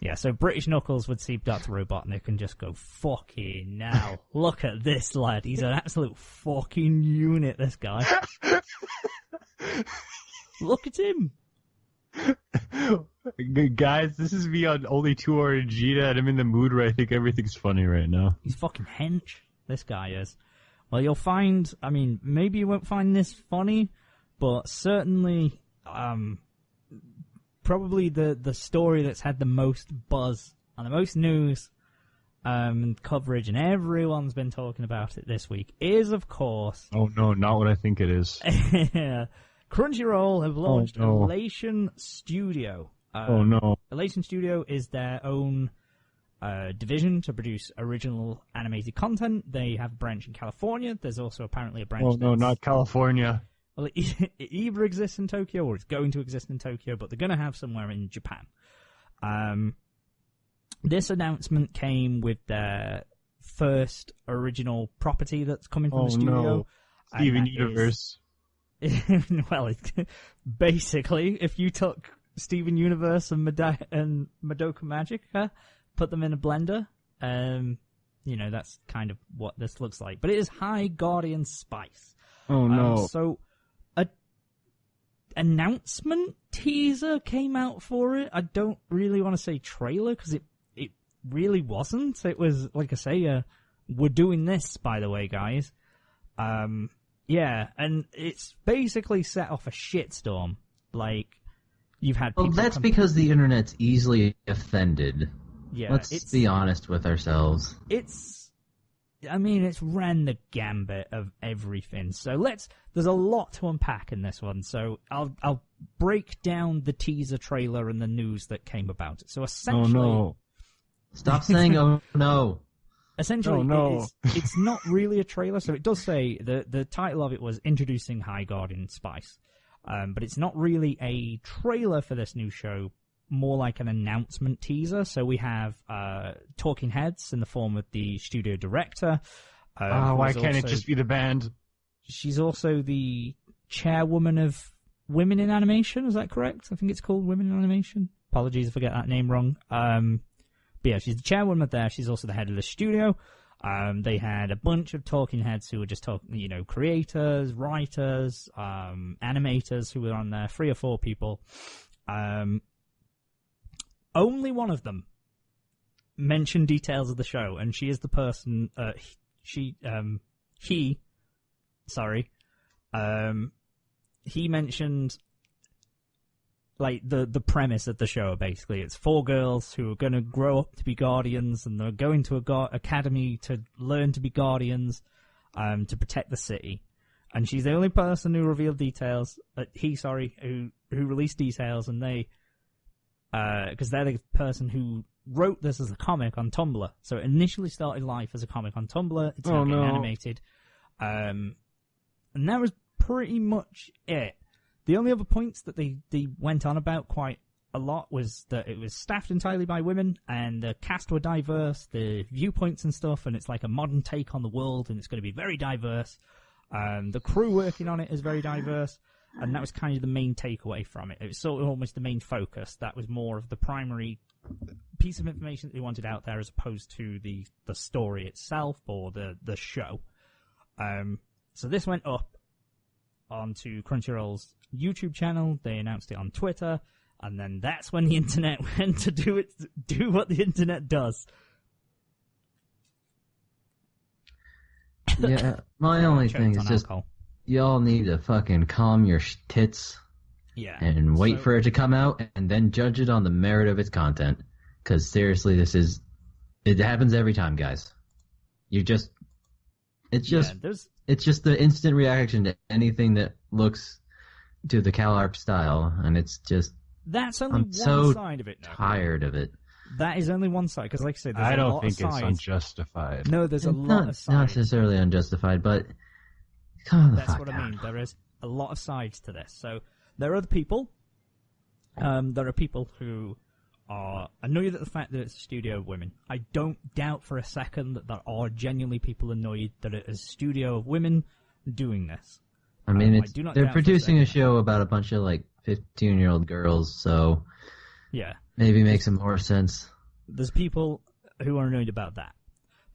Yeah, so British Knuckles would see Dr. Robot and they can just go, fucking now, look at this lad. He's an absolute fucking unit, this guy. Look at him. Guys, this is me on only 2 Orangina, and I'm in the mood where I think everything's funny right now. He's fucking hench, this guy is. Well, you'll find, I mean, maybe you won't find this funny, but certainly, probably the story that's had the most buzz and the most news coverage, and everyone's been talking about it this week, is, of course... Oh, no, not what I think it is. Crunchyroll have launched Elation Studio. Elation Studio is their own division to produce original animated content. They have a branch in California. There's also apparently a branch. Not California. Well, it either exists in Tokyo or it's going to exist in Tokyo, but they're going to have somewhere in Japan. This announcement came with their first original property that's coming from the studio. No. Steven Universe. Well, basically, if you took Steven Universe and Madoka Magica, put them in a blender, that's kind of what this looks like. But it is High Guardian Spice. Oh, no. So, a announcement teaser came out for it. I don't really want to say trailer, because it really wasn't. It was, like I say, we're doing this, by the way, guys. Yeah, and it's basically set off a shitstorm. Like, you've had people... Well, that's because the internet's easily offended. Yeah, Let's be honest with ourselves. It's ran the gambit of everything. So there's a lot to unpack in this one. So I'll break down the teaser trailer and the news that came about it. So essentially... Oh, no. Stop saying, oh, no. Essentially, it's not really a trailer. So it does say, the title of it was Introducing High Guardian Spice. But it's not really a trailer for this new show, more like an announcement teaser. So we have talking heads in the form of the studio director. Why can't it just be the band? She's also the chairwoman of Women in Animation, is that correct? I think it's called Women in Animation. Apologies if I get that name wrong. But yeah, she's the chairwoman there. She's also the head of the studio. They had a bunch of talking heads who were just talking, creators, writers, animators who were on there, 3 or 4 people. Only one of them mentioned details of the show, and she is the person, he mentioned, like, the premise of the show, basically. It's 4 girls who are going to grow up to be guardians, and they're going to a academy to learn to be guardians, to protect the city. And she's the only person who revealed details, who released details, and they, because they're the person who wrote this as a comic on Tumblr. So it initially started life as a comic on Tumblr. It's now getting animated. And that was pretty much it. The only other points that they went on about quite a lot was that it was staffed entirely by women, and the cast were diverse, the viewpoints and stuff, and it's like a modern take on the world, and it's going to be very diverse. The crew working on it is very diverse, and that was kind of the main takeaway from it. It was sort of almost the main focus. That was more of the primary piece of information that they wanted out there, as opposed to the story itself or the show. So this went up onto Crunchyroll's YouTube channel. They announced it on Twitter, and then that's when the internet went to do what the internet does. Yeah, my only thing is just y'all need to fucking calm your tits, and wait for it to come out, and then judge it on the merit of its content. Because seriously, it happens every time, guys. It's just the instant reaction to anything that looks to the CalArts style, and it's just... That's only one side of it now. I'm tired of it. That is only one side, because like I said, there's I a don't lot think of sides. it's unjustified. No, there's a lot of sides. Not necessarily unjustified, but... That's what I mean. There is a lot of sides to this. So there are other people. There are people who are annoyed at the fact that it's a studio of women. I don't doubt for a second that there are genuinely people annoyed that it is a studio of women doing this. I mean, they're producing a show about a bunch of, 15-year-old girls, so... Yeah. Maybe makes some more sense. There's people who are annoyed about that.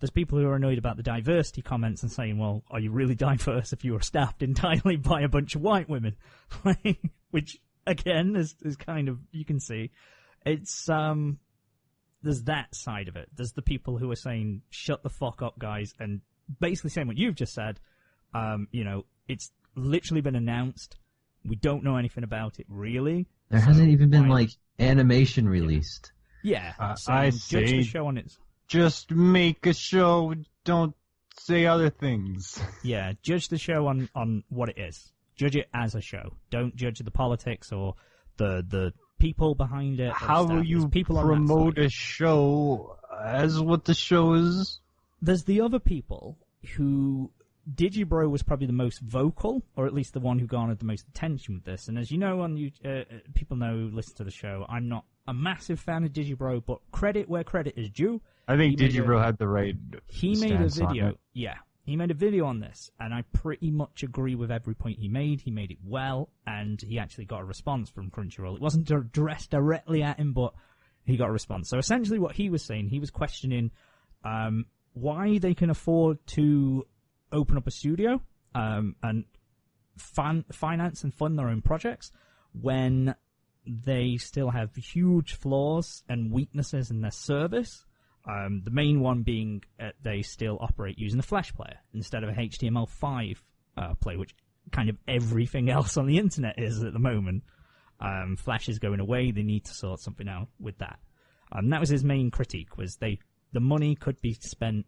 There's people who are annoyed about the diversity comments and saying, well, are you really diverse if you are staffed entirely by a bunch of white women? Which, again, is kind of, you can see. It's, there's that side of it. There's the people who are saying, shut the fuck up, guys, and basically saying what you've just said. It's literally been announced. We don't know anything about it, really. There hasn't even been, animation released. Yeah. I say, judge the show on its... just make a show, don't say other things. Yeah, judge the show on what it is. Judge it as a show. Don't judge the politics or the people behind it. How will you promote a show as what the show is? There's the other people who... Digibro was probably the most vocal, or at least the one who garnered the most attention with this. And as you know, people know who listen to the show, I'm not a massive fan of Digibro, but credit where credit is due. I think Digibro had the right stance on it. Yeah, he made a video on this, and I pretty much agree with every point he made. He made it well, and he actually got a response from Crunchyroll. It wasn't addressed directly at him, but he got a response. So essentially what he was saying, he was questioning why they can afford to open up a studio and finance and fund their own projects when they still have huge flaws and weaknesses in their service. The main one being they still operate using a Flash player instead of a HTML5 player, which kind of everything else on the internet is at the moment. Flash is going away. They need to sort something out with that. That was his main critique, was the money could be spent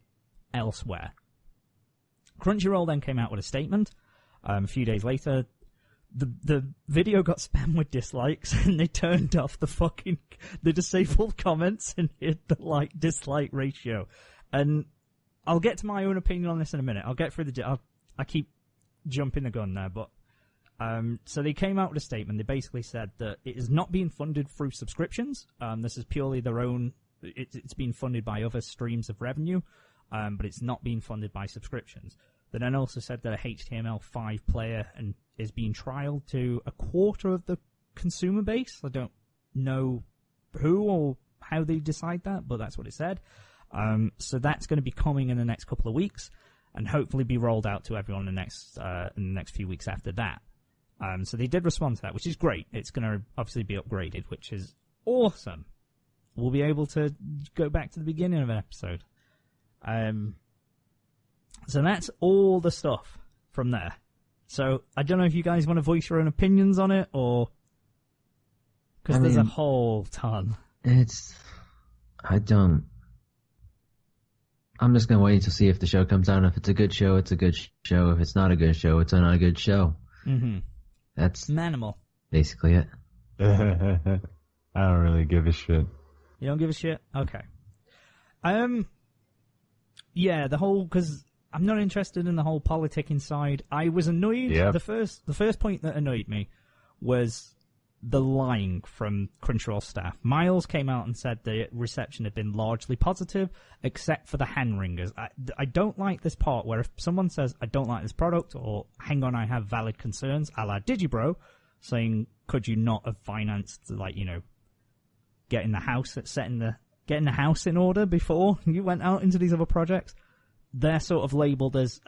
elsewhere. Crunchyroll then came out with a statement. A few days later, the video got spammed with dislikes, and they turned off the disabled comments and hit the dislike ratio. And I'll get to my own opinion on this in a minute. I'll get through I keep jumping the gun there, but so they came out with a statement. They basically said that it is not being funded through subscriptions. This is purely their own. It's being funded by other streams of revenue. But it's not being funded by subscriptions. They then also said that a HTML5 player is being trialed to a quarter of the consumer base. I don't know who or how they decide that, but that's what it said. So that's going to be coming in the next couple of weeks, and hopefully be rolled out to everyone in the next few weeks after that. So they did respond to that, which is great. It's going to obviously be upgraded, which is awesome. We'll be able to go back to the beginning of an episode. So that's all the stuff from there. So I don't know if you guys want to voice your own opinions on it, or because there's a whole ton. I'm just gonna wait to see if the show comes out. If it's a good show, it's a good show. If it's not a good show, it's not a good show. Mm-hmm. That's Manimal. Basically it. I don't really give a shit. You don't give a shit? Okay. Yeah, because I'm not interested in the whole politicking side. I was annoyed. Yep. The first point that annoyed me was the lying from Crunchyroll staff. Miles came out and said the reception had been largely positive, except for the hand wringers. I don't like this part where if someone says, I don't like this product, or hang on, I have valid concerns, a la Digibro, saying, could you not have financed, getting the house in order before you went out into these other projects? They're sort of labelled as,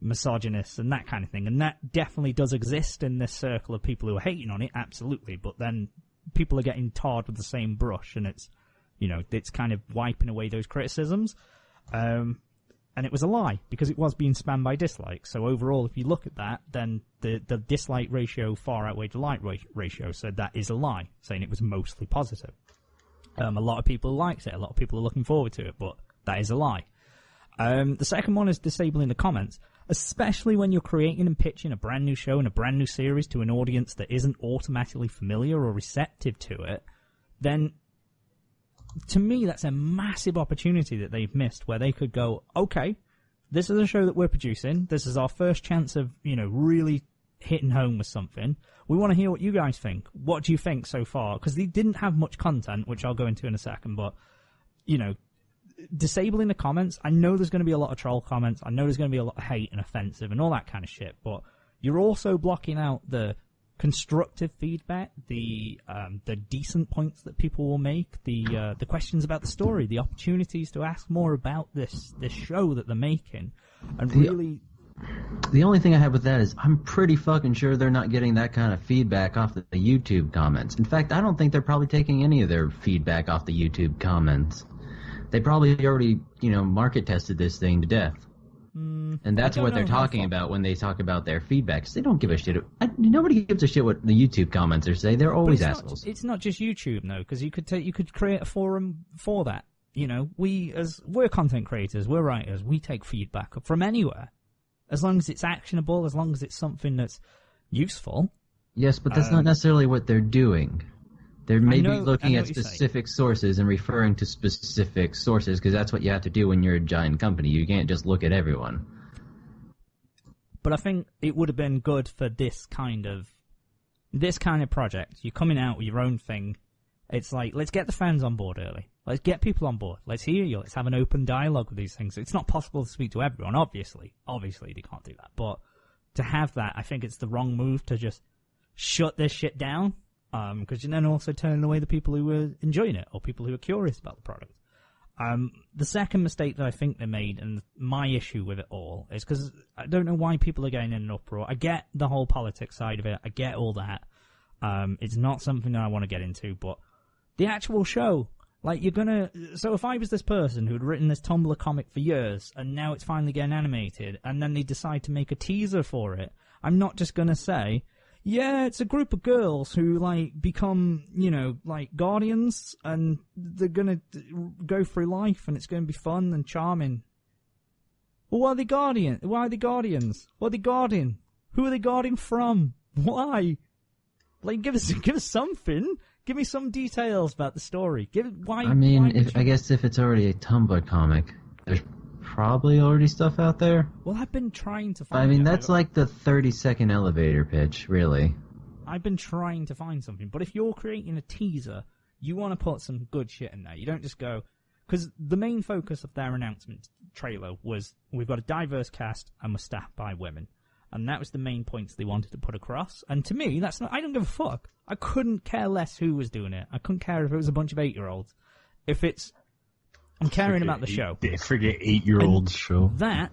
misogynist and that kind of thing. And that definitely does exist in this circle of people who are hating on it, absolutely. But then people are getting tarred with the same brush, and it's kind of wiping away those criticisms. And it was a lie, because it was being spammed by dislikes. So overall, if you look at that, then the dislike ratio far outweighed the like ratio. So that is a lie, saying it was mostly positive. A lot of people liked it. A lot of people are looking forward to it, but that is a lie. The second one is disabling the comments, especially when you're creating and pitching a brand new show and a brand new series to an audience that isn't automatically familiar or receptive to it. Then, to me, that's a massive opportunity that they've missed, where they could go, okay, this is a show that we're producing. This is our first chance of, really hitting home with something. We want to hear what you guys think. What do you think so far? Because they didn't have much content, which I'll go into in a second, but, disabling the comments, I know there's going to be a lot of troll comments. I know there's going to be a lot of hate and offensive and all that kind of shit, but you're also blocking out the constructive feedback, the decent points that people will make, the questions about the story, the opportunities to ask more about this show that they're making, and really... The only thing I have with that is I'm pretty fucking sure they're not getting that kind of feedback off the YouTube comments. In fact, I don't think they're probably taking any of their feedback off the YouTube comments. They probably already, market tested this thing to death. And that's what they're talking about when they talk about their feedback. They don't give a shit. Nobody gives a shit what the YouTube commenters say. They're always assholes. It's not just YouTube, though, because you could create a forum for that. We're content creators, we're writers, we take feedback from anywhere. As long as it's actionable, as long as it's something that's useful. Yes, but that's not necessarily what they're doing. They're maybe looking at specific sources and referring to specific sources, because that's what you have to do when you're a giant company. You can't just look at everyone. But I think it would have been good for this kind of project. You're coming out with your own thing. It's like, let's get the fans on board early. Let's get people on board. Let's hear you. Let's have an open dialogue with these things. It's not possible to speak to everyone, obviously. Obviously, they can't do that. But to have that, I think it's the wrong move to just shut this shit down. Because you're then also turning away the people who were enjoying it, or people who are curious about the product. The second mistake that I think they made, and my issue with it all, is because I don't know why people are getting in an uproar. I get the whole politics side of it. I get all that. It's not something that I want to get into, but the actual show, like, so if I was this person who'd written this Tumblr comic for years, and now it's finally getting animated, and then they decide to make a teaser for it, I'm not just gonna say, yeah, it's a group of girls who, like, become, like, guardians, and they're gonna go through life, and it's gonna be fun and charming. Well, why are they guardians? What are they guarding? Who are they guarding from? Why? Like, give us something. Give me some details about the story. I guess if it's already a Tumblr comic, there's probably already stuff out there. Well, I've been trying to find it. That's like the 30-second elevator pitch, really. I've been trying to find something, but if you're creating a teaser, you want to put some good shit in there. You don't just go... Because the main focus of their announcement trailer was, we've got a diverse cast and we're staffed by women. And that was the main points they wanted to put across. And to me, that's not... I don't give a fuck. I couldn't care less who was doing it. I couldn't care if it was a bunch of 8-year-olds. If it's... I'm caring about the show. Forget 8-year-olds show. That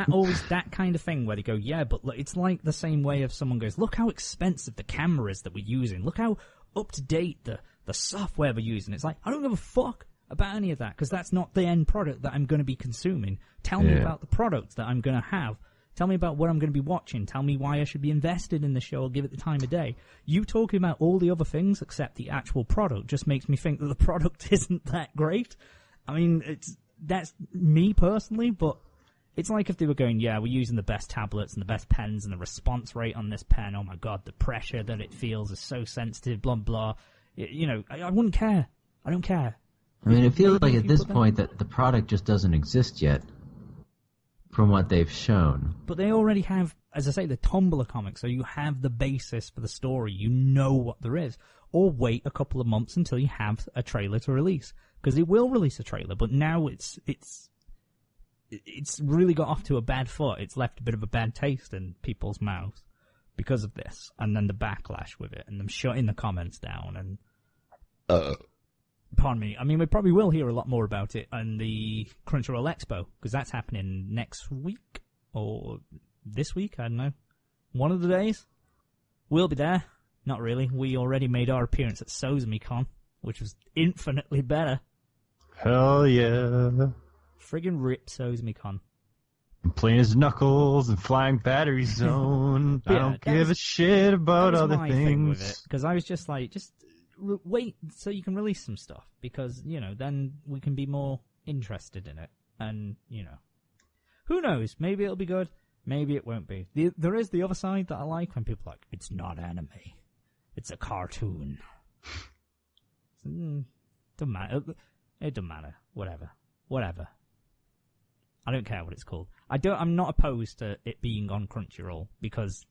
always that kind of thing where they go, yeah, but look, it's like the same way if someone goes, look how expensive the camera is that we're using. Look how up to date the software we're using. It's like, I don't give a fuck about any of that, because that's not the end product that I'm going to be consuming. Tell me about the product that I'm going to have. Tell me about what I'm going to be watching. Tell me why I should be invested in the show or give it the time of day. You talking about all the other things except the actual product just makes me think that the product isn't that great. I mean, that's me personally, but it's like if they were going, yeah, we're using the best tablets and the best pens and the response rate on this pen, oh my god, the pressure that it feels is so sensitive, blah, blah. I wouldn't care. I don't care. I mean, it feels like at this point that the product just doesn't exist yet, from what they've shown. But they already have, as I say, the Tumblr comic, so you have the basis for the story. You know what there is. Or wait a couple of months until you have a trailer to release. Because they will release a trailer, but now it's really got off to a bad foot. It's left a bit of a bad taste in people's mouths because of this. And then the backlash with it, and them shutting the comments down, and... Pardon me. I mean, we probably will hear a lot more about it on the Crunchyroll Expo, because that's happening next week, or this week, I don't know. One of the days. We'll be there. Not really. We already made our appearance at SozumiCon, which was infinitely better. Hell yeah. Friggin' rip SozumiCon. I'm playing as Knuckles and flying Battery Zone. I don't give a shit about other things. Because I was just like, wait so you can release some stuff, because, then we can be more interested in it. And, who knows? Maybe it'll be good. Maybe it won't be. There is the other side that I like, when people are like, it's not anime. It's a cartoon. Doesn't matter. It doesn't matter. Whatever. I don't care what it's called. I'm not opposed to it being on Crunchyroll, because,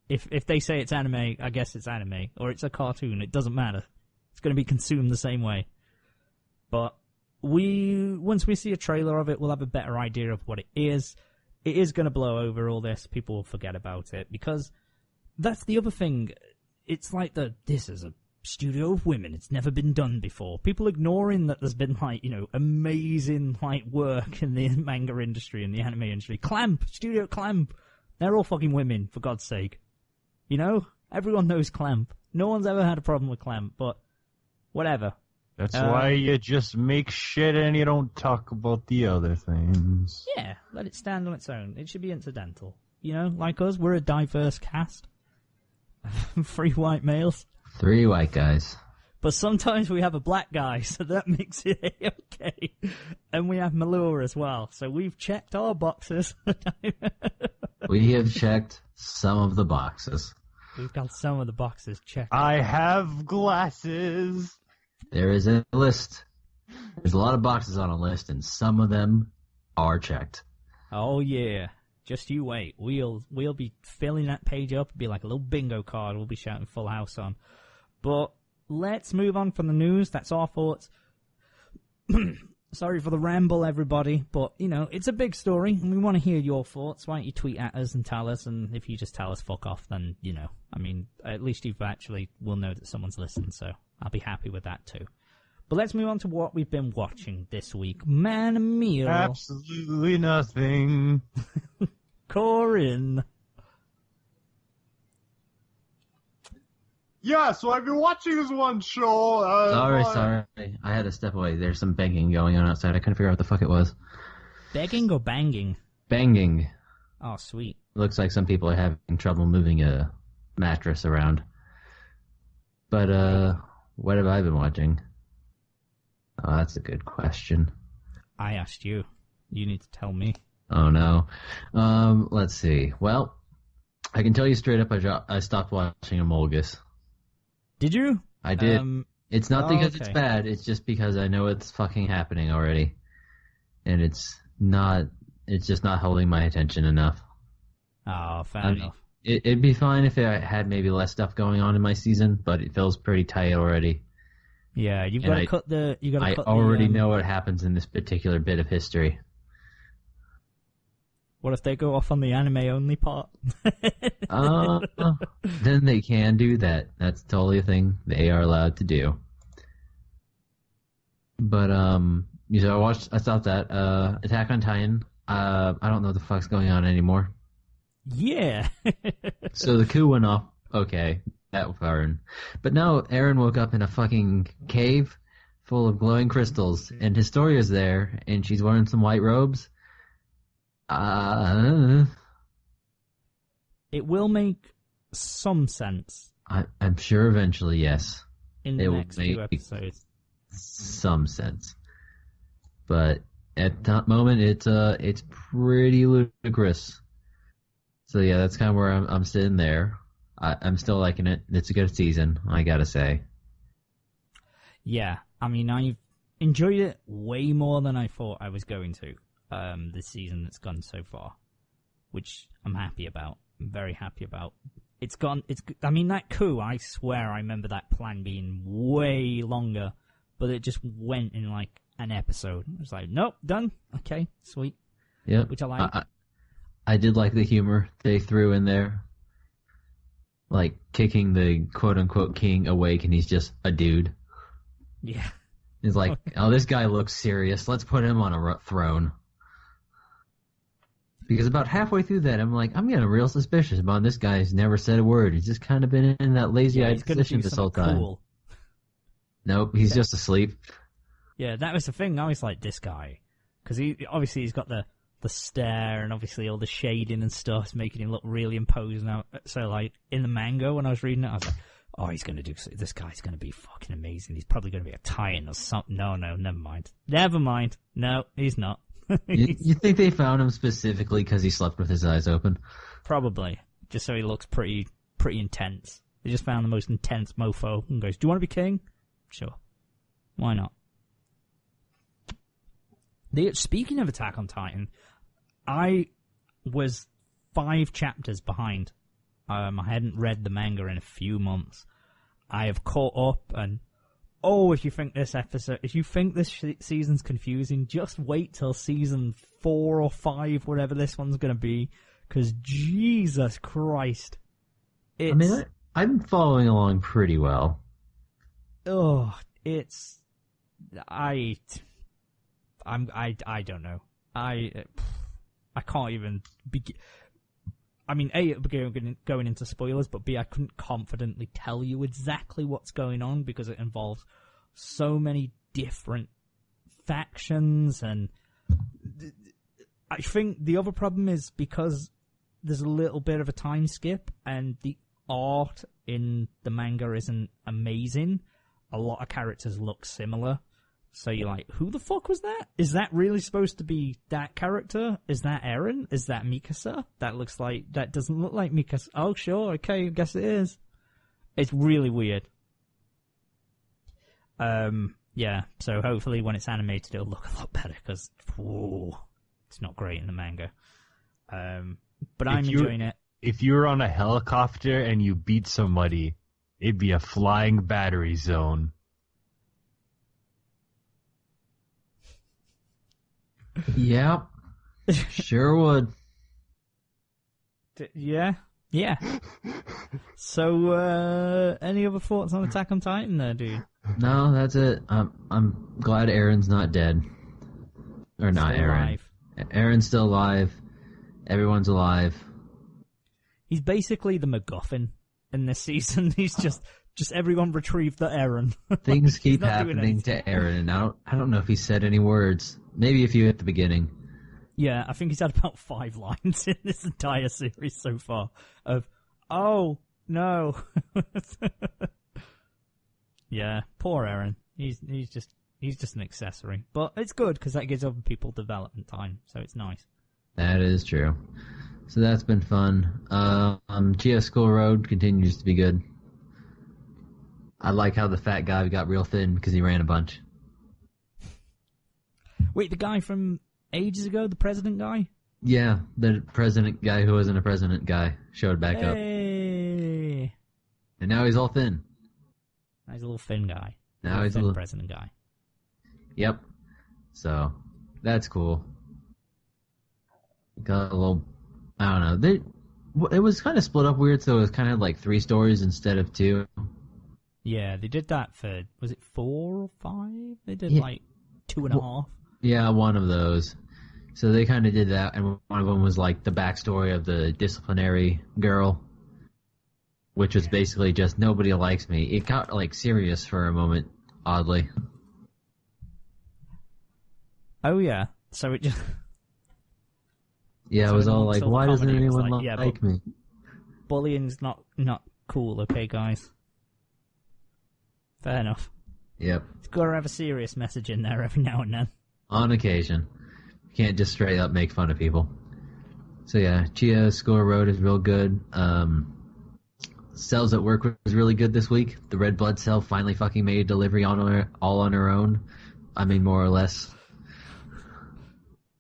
if they say it's anime, I guess it's anime. Or it's a cartoon, it doesn't matter. It's going to be consumed the same way. But once we see a trailer of it, we'll have a better idea of what it is. It is going to blow over all this. People will forget about it, because that's the other thing. It's like this is a studio of women. It's never been done before. People ignoring that there's been, amazing, work in the manga industry and the anime industry. Studio Clamp. They're all fucking women, for God's sake. Everyone knows Clamp. No one's ever had a problem with Clamp, but whatever. That's why you just make shit and you don't talk about the other things. Yeah, let it stand on its own. It should be incidental. Like us, we're a diverse cast. 3 white males. 3 white guys. But sometimes we have a black guy, so that makes it okay. And we have Malua as well, so we've checked our boxes. We have checked some of the boxes. We've got some of the boxes checked. I have glasses. There is a list. There's a lot of boxes on a list, and some of them are checked. Oh yeah. Just you wait. We'll be filling that page up. It'll be like a little bingo card we'll be shouting full house on. But let's move on from the news. That's our thoughts. Sorry for the ramble, everybody. But, you know, it's a big story, and we want to hear your thoughts. Why don't you tweet at us and tell us? And if you just tell us fuck off, then, you know, I mean, at least you've actually will know that someone's listened. So I'll be happy with that, too. But let's move on to what we've been watching this week. Manimal. Absolutely nothing. Coryn. Yeah, so I've been watching this one show. Sorry. I had to step away. There's some banging going on outside. I couldn't figure out what the fuck it was. Begging or banging? Banging. Oh, sweet. Looks like some people are having trouble moving a mattress around. But, what have I been watching? Oh, that's a good question. I asked you. You need to tell me. Oh, no. Let's see. Well, I can tell you straight up I stopped watching Amolgus. Did you? I did. It's not because it's bad, it's just because I know it's fucking happening already. And it's just not holding my attention enough. Oh, fair enough. It'd be fine if it had maybe less stuff going on in my season, but it feels pretty tight already. Yeah, you've got to cut the... I already know what happens in this particular bit of history. What if they go off on the anime-only part? Then they can do that. That's totally a thing they are allowed to do. But, I stopped that. Attack on Titan. I don't know what the fuck's going on anymore. Yeah. So the coup went off. Okay. That was fine. But now Eren woke up in a fucking cave full of glowing crystals, and Historia's there, and she's wearing some white robes. It will make some sense. I'm sure eventually, yes. In the next few episodes. Some sense. But at that moment, it's pretty ludicrous. So yeah, that's kind of where I'm sitting there. I'm still liking it. It's a good season, I gotta say. Yeah, I mean, I've enjoyed it way more than I thought I was going to. This season that's gone so far, which I'm happy about. I'm very happy about. I mean, that coup, I swear I remember that plan being way longer, but it just went in like an episode. It was like, nope, done. Okay, sweet. Yeah. Which I like. I did like the humor they threw in there. Like, kicking the quote-unquote king awake, and he's just a dude. Yeah. He's like, oh, this guy looks serious. Let's put him on a throne. Because about halfway through that, I'm like, I'm getting real suspicious about this guy who's never said a word. He's just kind of been in that lazy-eyed position this whole time. Cool. Nope, he's just asleep. Yeah, that was the thing. I was like, this guy. Because he's got the stare and obviously all the shading and stuff, making him look really imposing. So, like, in the manga, when I was reading it, I was like, oh, this guy's going to be fucking amazing. He's probably going to be a Titan or something. No, never mind. No, he's not. You think they found him specifically because he slept with his eyes open? Probably. Just so he looks pretty intense. They just found the most intense mofo and goes, do you want to be king? Sure. Why not? Speaking of Attack on Titan, I was 5 chapters behind. I hadn't read the manga in a few months. I have caught up, and if you think this season's confusing, just wait till season 4 or 5, whatever this one's going to be, because Jesus Christ. I'm following along pretty well. I don't know. I can't even begin. I mean, A, going into spoilers, but B, I couldn't confidently tell you exactly what's going on because it involves so many different factions, and I think the other problem is because there's a little bit of a time skip and the art in the manga isn't amazing. a lot of characters look similar. So you're like, who the fuck was that? Is that really supposed to be that character? Is that Eren? Is that Mikasa? That doesn't look like Mikasa. Oh, sure, okay, I guess it is. It's really weird. Yeah, so hopefully when it's animated it'll look a lot better, because it's not great in the manga. But I'm enjoying it. If you were on a helicopter and you beat somebody, it'd be a flying battery zone. Yep. Sure would. Yeah. So, any other thoughts on Attack on Titan there, dude? No, that's it. I'm glad Eren's not dead. Or not Still Eren. alive. Eren's still alive. Everyone's alive. He's basically the MacGuffin in this season. He's just everyone retrieved the Eren. Things keep happening to Eren, and I don't know if he said any words. Maybe a few at the beginning. Yeah, I think he's had about 5 lines in this entire series so far of, oh, no. Yeah, poor Eren. He's just an accessory. But it's good, because that gives other people development time, so it's nice. That is true. So that's been fun. GS School Road continues to be good. I like how the fat guy got real thin because he ran a bunch. Wait, the guy from ages ago, the president guy? Yeah, the president guy who wasn't a president guy showed back up. And now he's all thin. He's a little thin guy. Now he's a thin little president guy. Yep. So, that's cool. Got a little... I don't know. It was kind of split up weird, so it was kind of like 3 stories instead of 2. Yeah, they did that for... Was it 4 or 5? They did like 2.5. Yeah, one of those. So they kind of did that, and one of them was like the backstory of the disciplinary girl, which was basically just nobody likes me. It got like serious for a moment, oddly. Oh yeah, so it just... Yeah, so it was all like, why doesn't anyone like me? Bullying's not cool, okay, guys? Fair enough. Yep. It's got to have a serious message in there every now and then. On occasion. You can't just straight up make fun of people. So yeah, Chia School Road is real good. Cells at Work was really good this week. The red blood cell finally fucking made delivery all on her own. I mean, more or less.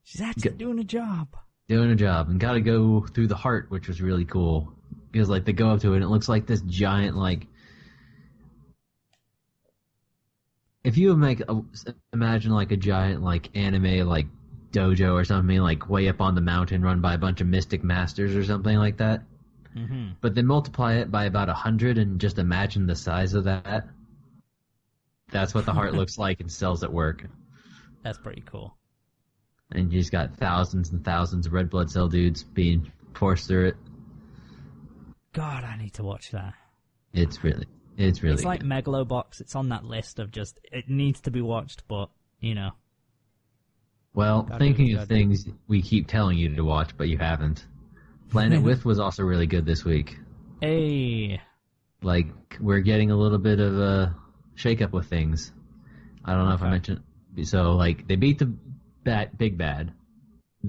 She's actually doing a job. Doing a job. And gotta go through the heart, which was really cool. Because, like, they go up to it and it looks like this giant, like... If you imagine, like, a giant, like, anime, like, dojo or something, like, way up on the mountain run by a bunch of mystic masters or something like that. Mm-hmm. But then multiply it by about 100 and just imagine the size of that. That's what the heart looks like in Cells at Work. That's pretty cool. And you just got thousands and thousands of red blood cell dudes being forced through it. God, I need to watch that. It's really It's like good. Megalobox. It's on that list of just, it needs to be watched, but, you know. Well, thinking of things we keep telling you to watch, but you haven't. Planet With was also really good this week. Hey. Like, we're getting a little bit of a shake-up with things. I don't know if I mentioned... So, like, they beat the big bad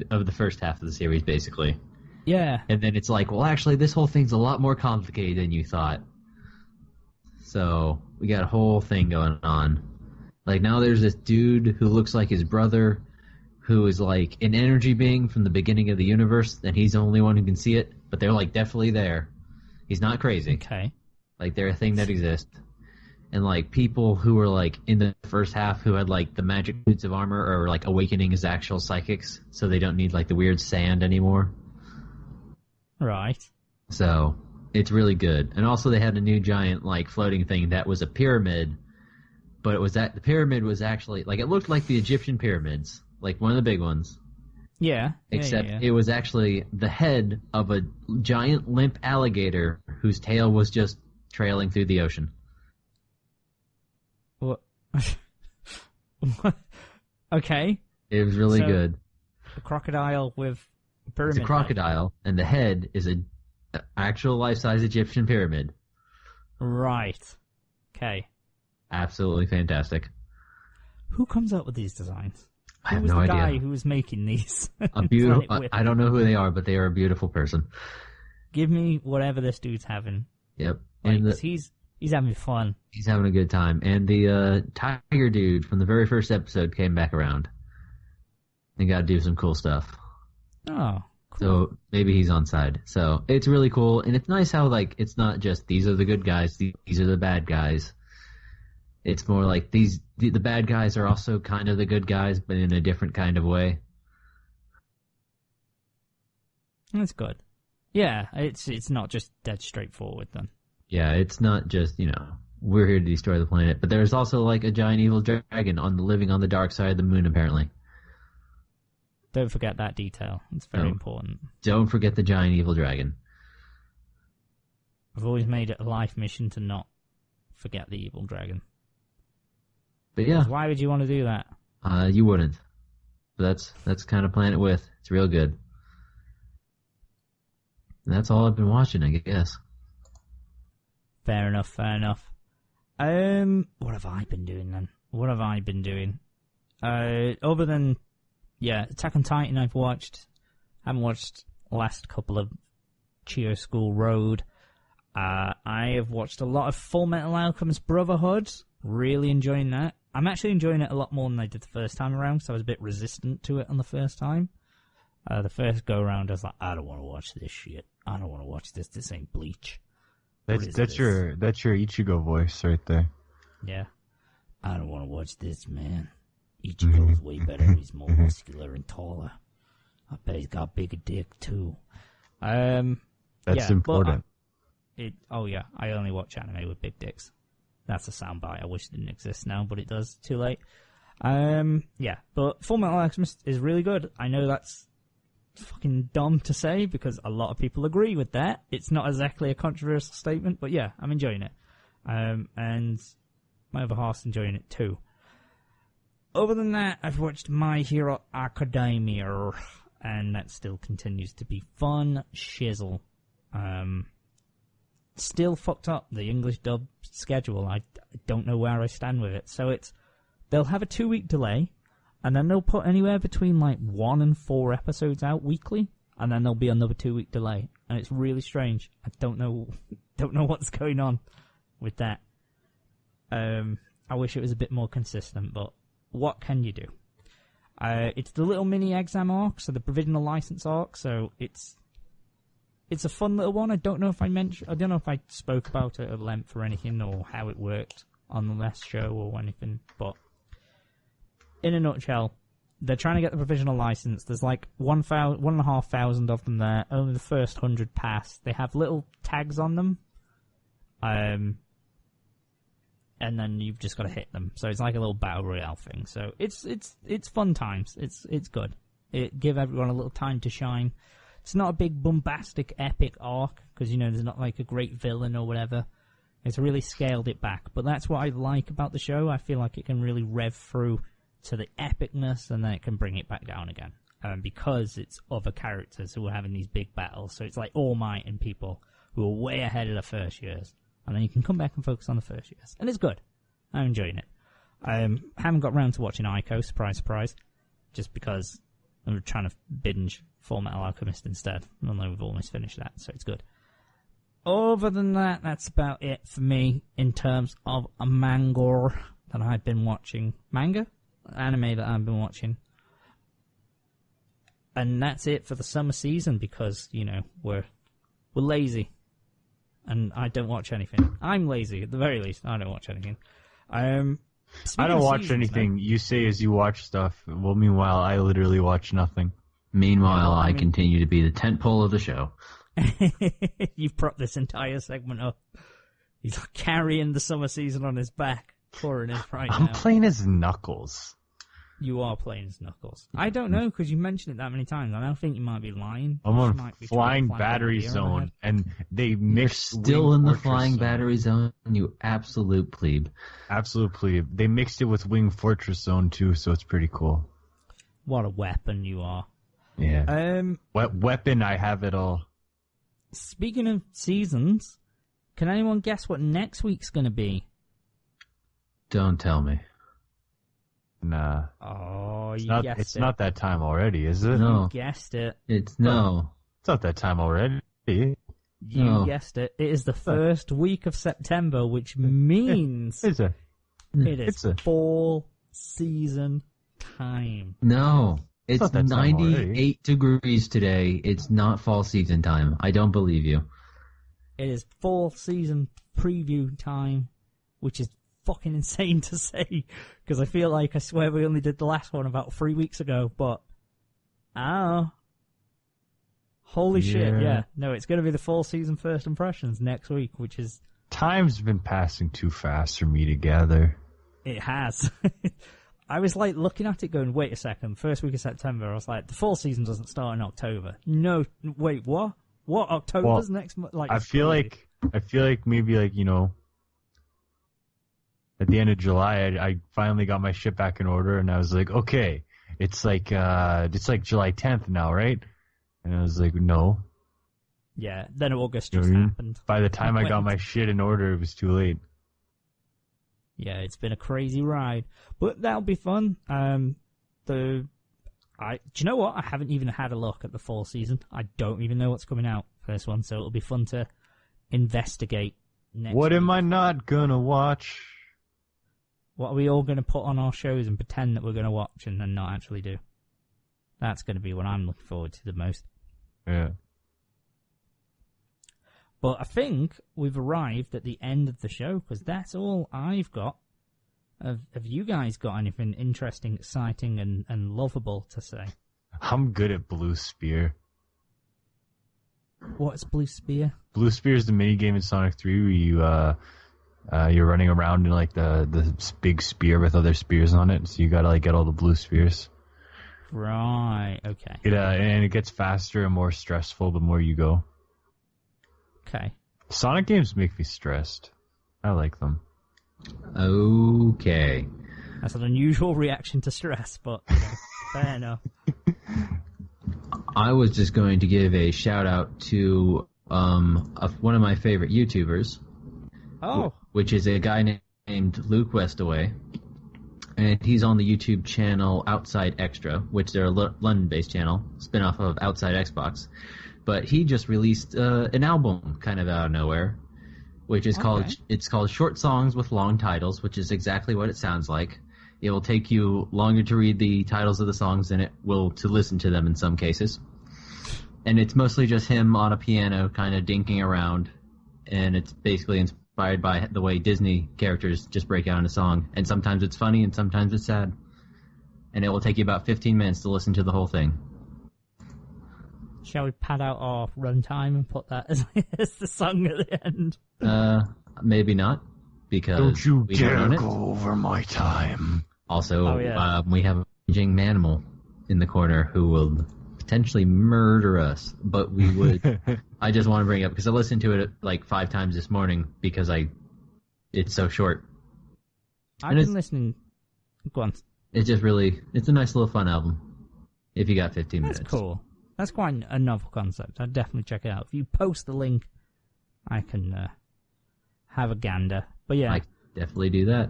of the first half of the series, basically. Yeah. And then it's like, well, actually, this whole thing's a lot more complicated than you thought. So, we got a whole thing going on. Like, now there's this dude who looks like his brother, who is, like, an energy being from the beginning of the universe, and he's the only one who can see it, but they're, like, definitely there. He's not crazy. Okay. Like, they're a thing that exists. And, like, people who were, like, in the first half who had, like, the magic suits of armor are, like, awakening as actual psychics, so they don't need, like, the weird sand anymore. Right. So, it's really good. And also they had a new giant, like, floating thing that was a pyramid, but it was the pyramid was actually, like, it looked like the Egyptian pyramids, like one of the big ones. Yeah. Except it was actually the head of a giant limp alligator whose tail was just trailing through the ocean. What? Okay. It was really good. A crocodile with a pyramid. It's a crocodile, and the head is an actual life-size Egyptian pyramid. Right. Okay. absolutely fantastic. Who comes up with these designs? I have no idea. Who was the guy who was making these? A beautiful. I don't know who they are, but they are a beautiful person. Give me whatever this dude's having. Yep, like, and he's having fun. He's having a good time, and the tiger dude from the very first episode came back around. And got to do some cool stuff. Oh, cool. So maybe he's on side. So it's really cool, and it's nice how like it's not just these are the good guys, these are the bad guys. It's more like the bad guys are also kind of the good guys, but in a different kind of way. That's good. Yeah, it's not just dead straightforward then. Yeah, it's not just, we're here to destroy the planet, but there's also like a giant evil dragon living on the dark side of the moon, apparently. Don't forget that detail. It's very important. Don't forget the giant evil dragon. I've always made it a life mission to not forget the evil dragon. But yeah. Why would you want to do that? You wouldn't. But that's kind of Planet with. It's real good. And that's all I've been watching, I guess. Fair enough. What have I been doing then? Other than, Attack on Titan I've watched. I haven't watched the last couple of Chio School Road. I have watched a lot of Full Metal Alchemist Brotherhood. Really enjoying that. I'm actually enjoying it a lot more than I did the first time around, because I was a bit resistant to it on the first time. The first go-around, I was like, I don't want to watch this shit. I don't want to watch this. This ain't Bleach. That's your Ichigo voice right there. Yeah. I don't want to watch this, man. Ichigo's way better. He's more muscular and taller. I bet he's got a bigger dick, too. That's important. I only watch anime with big dicks. That's a soundbite. I wish it didn't exist now, but it does. Too late. But Full Metal Alchemist is really good. I know that's fucking dumb to say because a lot of people agree with that. It's not exactly a controversial statement, but yeah, I'm enjoying it. And my other half's enjoying it too. Other than that, I've watched My Hero Academia, and that still continues to be fun. Shizzle. Still fucked up the English dub schedule. I don't know where I stand with it. So they'll have a 2-week delay, and then they'll put anywhere between like 1 and 4 episodes out weekly, and then there'll be another 2-week delay, and it's really strange. I don't know what's going on with that. I wish it was a bit more consistent, but what can you do? It's the little mini exam arc, so the provisional license arc. So it's a fun little one. I don't know if I spoke about it at length or anything, or how it worked on the last show or anything, but in a nutshell, they're trying to get the provisional license. There's like 1,500 of them there. Only the first 100 pass. They have little tags on them, and then you've just got to hit them. So it's like a little battle royale thing. So it's fun times. It's good. It give everyone a little time to shine. It's not a big bombastic epic arc because there's not like a great villain or whatever. It's really scaled it back, but that's what I like about the show. I feel like it can really rev through to the epicness, and then it can bring it back down again. Because it's other characters who are having these big battles. So it's like All Might and people who are way ahead of the first years. And then you can come back and focus on the first years. And it's good. I'm enjoying it. I haven't got round to watching Ico, surprise, surprise. Just because I'm trying to binge Full Metal Alchemist instead. Although we've almost finished that, so it's good. Other than that, that's about it for me in terms of a manga that I've been watching. Manga? Anime that I've been watching. And that's it for the summer season because, we're lazy. And I don't watch anything. I'm lazy, at the very least. I don't watch anything. I don't watch anything. You say as you watch stuff. Well, meanwhile, I literally watch nothing. Meanwhile, I continue to be the tentpole of the show. You've propped this entire segment up. He's carrying the summer season on his back. Pouring it right now. I'm playing as Knuckles. You are playing as Knuckles. I don't know, because you mentioned it that many times. I don't think you might be lying. I'm on Flying Battery Zone, and they mixed... You're still in the Flying Battery Zone, you absolute plebe. Absolute plebe. They mixed it with Wing Fortress Zone, too, so it's pretty cool. What a weapon you are. Yeah. Weapon, I have it all. Speaking of seasons, can anyone guess what next week's going to be? Don't tell me. Nah. Oh, It's not that time already, is it? No. You guessed it. It's no. It's not that time already. You guessed it. It is the first week of September, which means it is fall season time. No. It's 98 degrees today. It's not fall season time. I don't believe you. It is fall season preview time, which is fucking insane to say, because I feel like I swear we only did the last one about 3 weeks ago, but holy shit, yeah. No, it's going to be the fall season first impressions next week, which is... Time's been passing too fast for me to gather. It has. I was like looking at it going, wait a second, first week of September, I was like, the fall season doesn't start in October. No, wait, what? What? October's next month? Like, I feel like maybe like, you know, at the end of July, I finally got my shit back in order, and I was like, okay, it's like July 10th now, right? And I was like, no. Yeah, then August just happened. By the time I got my shit in order, it was too late. Yeah, it's been a crazy ride, but that'll be fun. Do you know what? I haven't even had a look at the fall season. I don't even know what's coming out for this one, so it'll be fun to investigate next What week. am I not gonna watch? What are we all going to put on our shows and pretend that we're going to watch and then not actually do? That's going to be what I'm looking forward to the most. Yeah. But I think we've arrived at the end of the show, because that's all I've got. Have you guys got anything interesting, exciting, and lovable to say? I'm good at Blue Spear. What's Blue Spear? Blue Spear is the minigame in Sonic 3 where you're running around in like the big spear with other spears on it, so you gotta like get all the blue spears. Right, okay. And it gets faster and more stressful the more you go. Okay. Sonic games make me stressed. I like them. Okay. That's an unusual reaction to stress, but fair enough. I was just going to give a shout out to one of my favorite YouTubers. Oh. Which is a guy named Luke Westaway. And he's on the YouTube channel Outside Extra, which they're a London-based channel, spin-off of Outside Xbox. But he just released an album kind of out of nowhere, which is called Short Songs with Long Titles, which is exactly what it sounds like. It will take you longer to read the titles of the songs than it will to listen to them in some cases. And it's mostly just him on a piano kind of dinking around, and it's basically inspired by the way Disney characters just break out in a song. And sometimes it's funny and sometimes it's sad. And it will take you about 15 minutes to listen to the whole thing. Shall we pad out our runtime and put that as the song at the end? Maybe not, because don't you we dare don't own it. go over my time. Also, we have a raging Manimal in the corner who will potentially murder us, but we would... I just want to bring it up, because I listened to it like 5 times this morning, because it's so short. I've been listening... Go on. It's just really... It's a nice little fun album, if you got 15 minutes. That's cool. That's quite a novel concept. I'd definitely check it out. If you post the link, I can have a gander. But yeah. I definitely do that.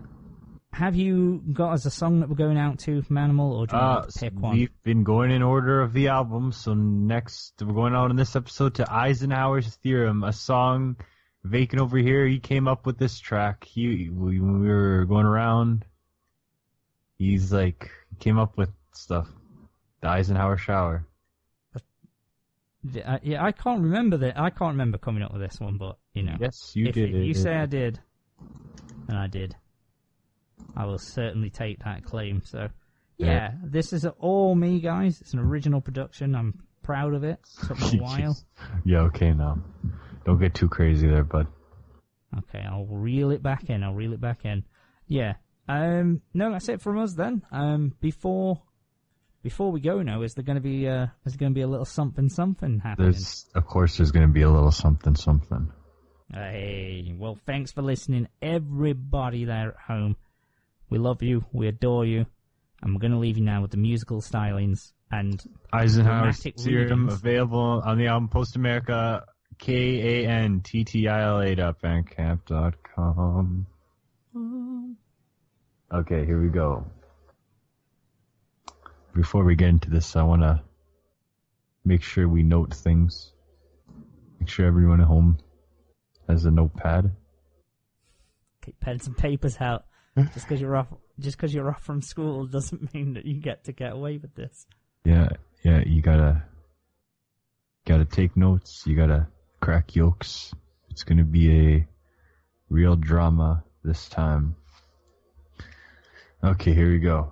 Have you got us a song that we're going out to, Manimal, or do you want to pick one? We've been going in order of the album, so next we're going out in this episode to Eisenhower's Theorem, a song Vacant over here. He came up with this track. When we were going around, he's like, came up with stuff. The Eisenhower Shower. Yeah, I can't remember that. I can't remember coming up with this one, but you know. Yes, you did. If you say I did, and I did, I will certainly take that claim. So, yeah, this is all me, guys. It's an original production. I'm proud of it. Took me a while. Yeah, okay, now. Don't get too crazy there, bud. Okay, I'll reel it back in. Yeah. No, that's it from us then. Before we go now, is there going to be a little something happening? Of course there's going to be a little something. Hey, well, thanks for listening, everybody there at home. We love you, we adore you, and we're going to leave you now with the musical stylings and Eisenhower's Theorem available on the album Post America, KANTTILA.bandcamp.com. Okay, here we go. Before we get into this, I want to make sure we note things. Make sure everyone at home has a notepad. Keep pens and papers out. Just because you're off from school doesn't mean that you get to get away with this. Yeah, you gotta take notes. You gotta crack jokes. It's gonna be a real drama this time. Okay, here we go.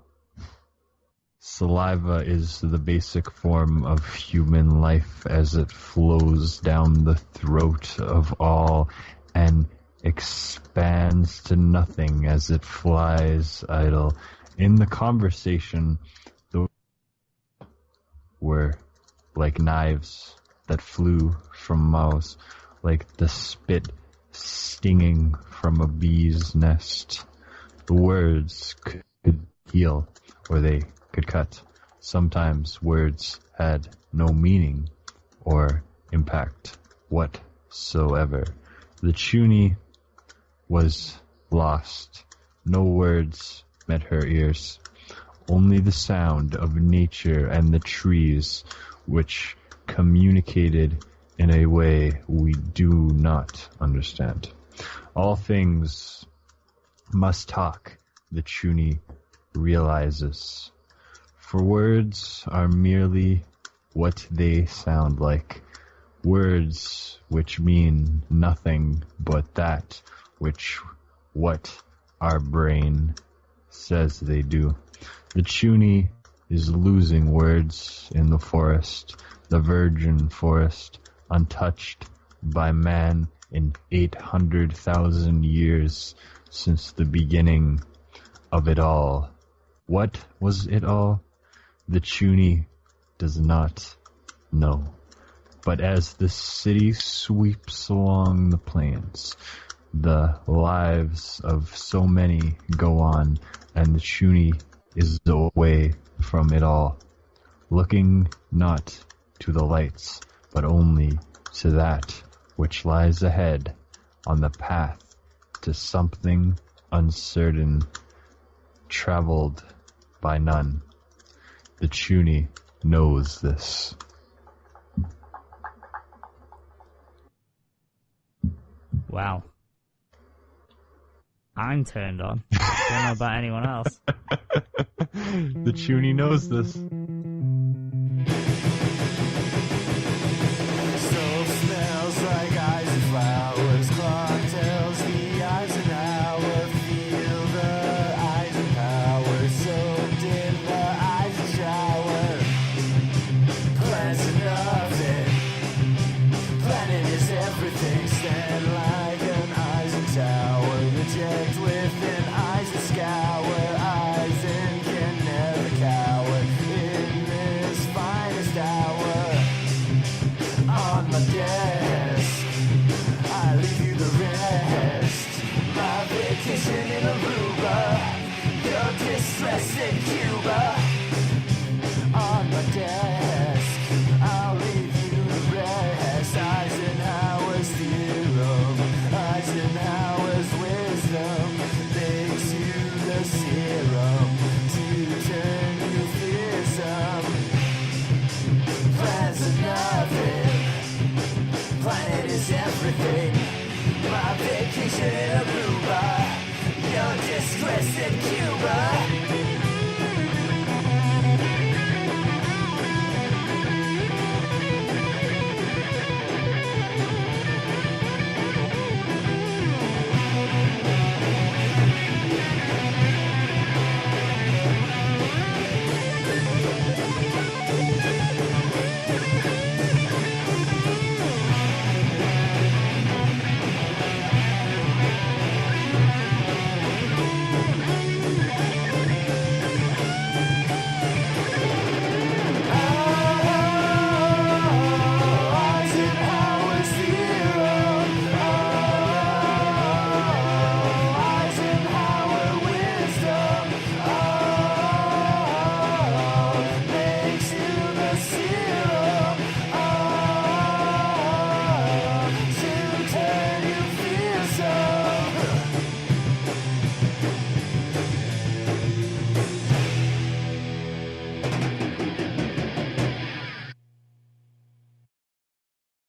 Saliva is the basic form of human life as it flows down the throat of all and expands to nothing as it flies idle. In the conversation, the were like knives that flew from mouths, like the spit stinging from a bee's nest. The words could heal, or they could cut. Sometimes words had no meaning or impact whatsoever. The Chuni was lost. No words met her ears. Only the sound of nature and the trees, which communicated in a way we do not understand. All things must talk, the Chuni realizes. For words are merely what they sound like. Words which mean nothing but that what our brain says they do. The Chuni is losing words in the forest, the virgin forest, untouched by man in 800,000 years since the beginning of it all. What was it all? The Chuni does not know. But as the city sweeps along the plains, the lives of so many go on, and the Chuni is away from it all, looking not to the lights, but only to that which lies ahead on the path to something uncertain, traveled by none. The Chuni knows this. Wow. I'm turned on. Don't know about anyone else. The Chuni knows this. Soap smells like eyes and flowers. Clock tells the Eisenhower. Feel the Eisenhower soaked in the Eisen shower. Plants are nothing. Planet is everything. Stand like an Eisen tower. Reject with an Eisen scour. Eisen can never cower in this finest hour. On my desk, I leave you the rest. My vacation in Aruba, your distress in Cuba. On my desk, I'll leave you the rest. Eisenhower's theorem, Eisenhower's wisdom makes you the serum to turn you fearsome. Plans are nothing. Planet is everything. My vacation in Aruba, your distress in Cuba.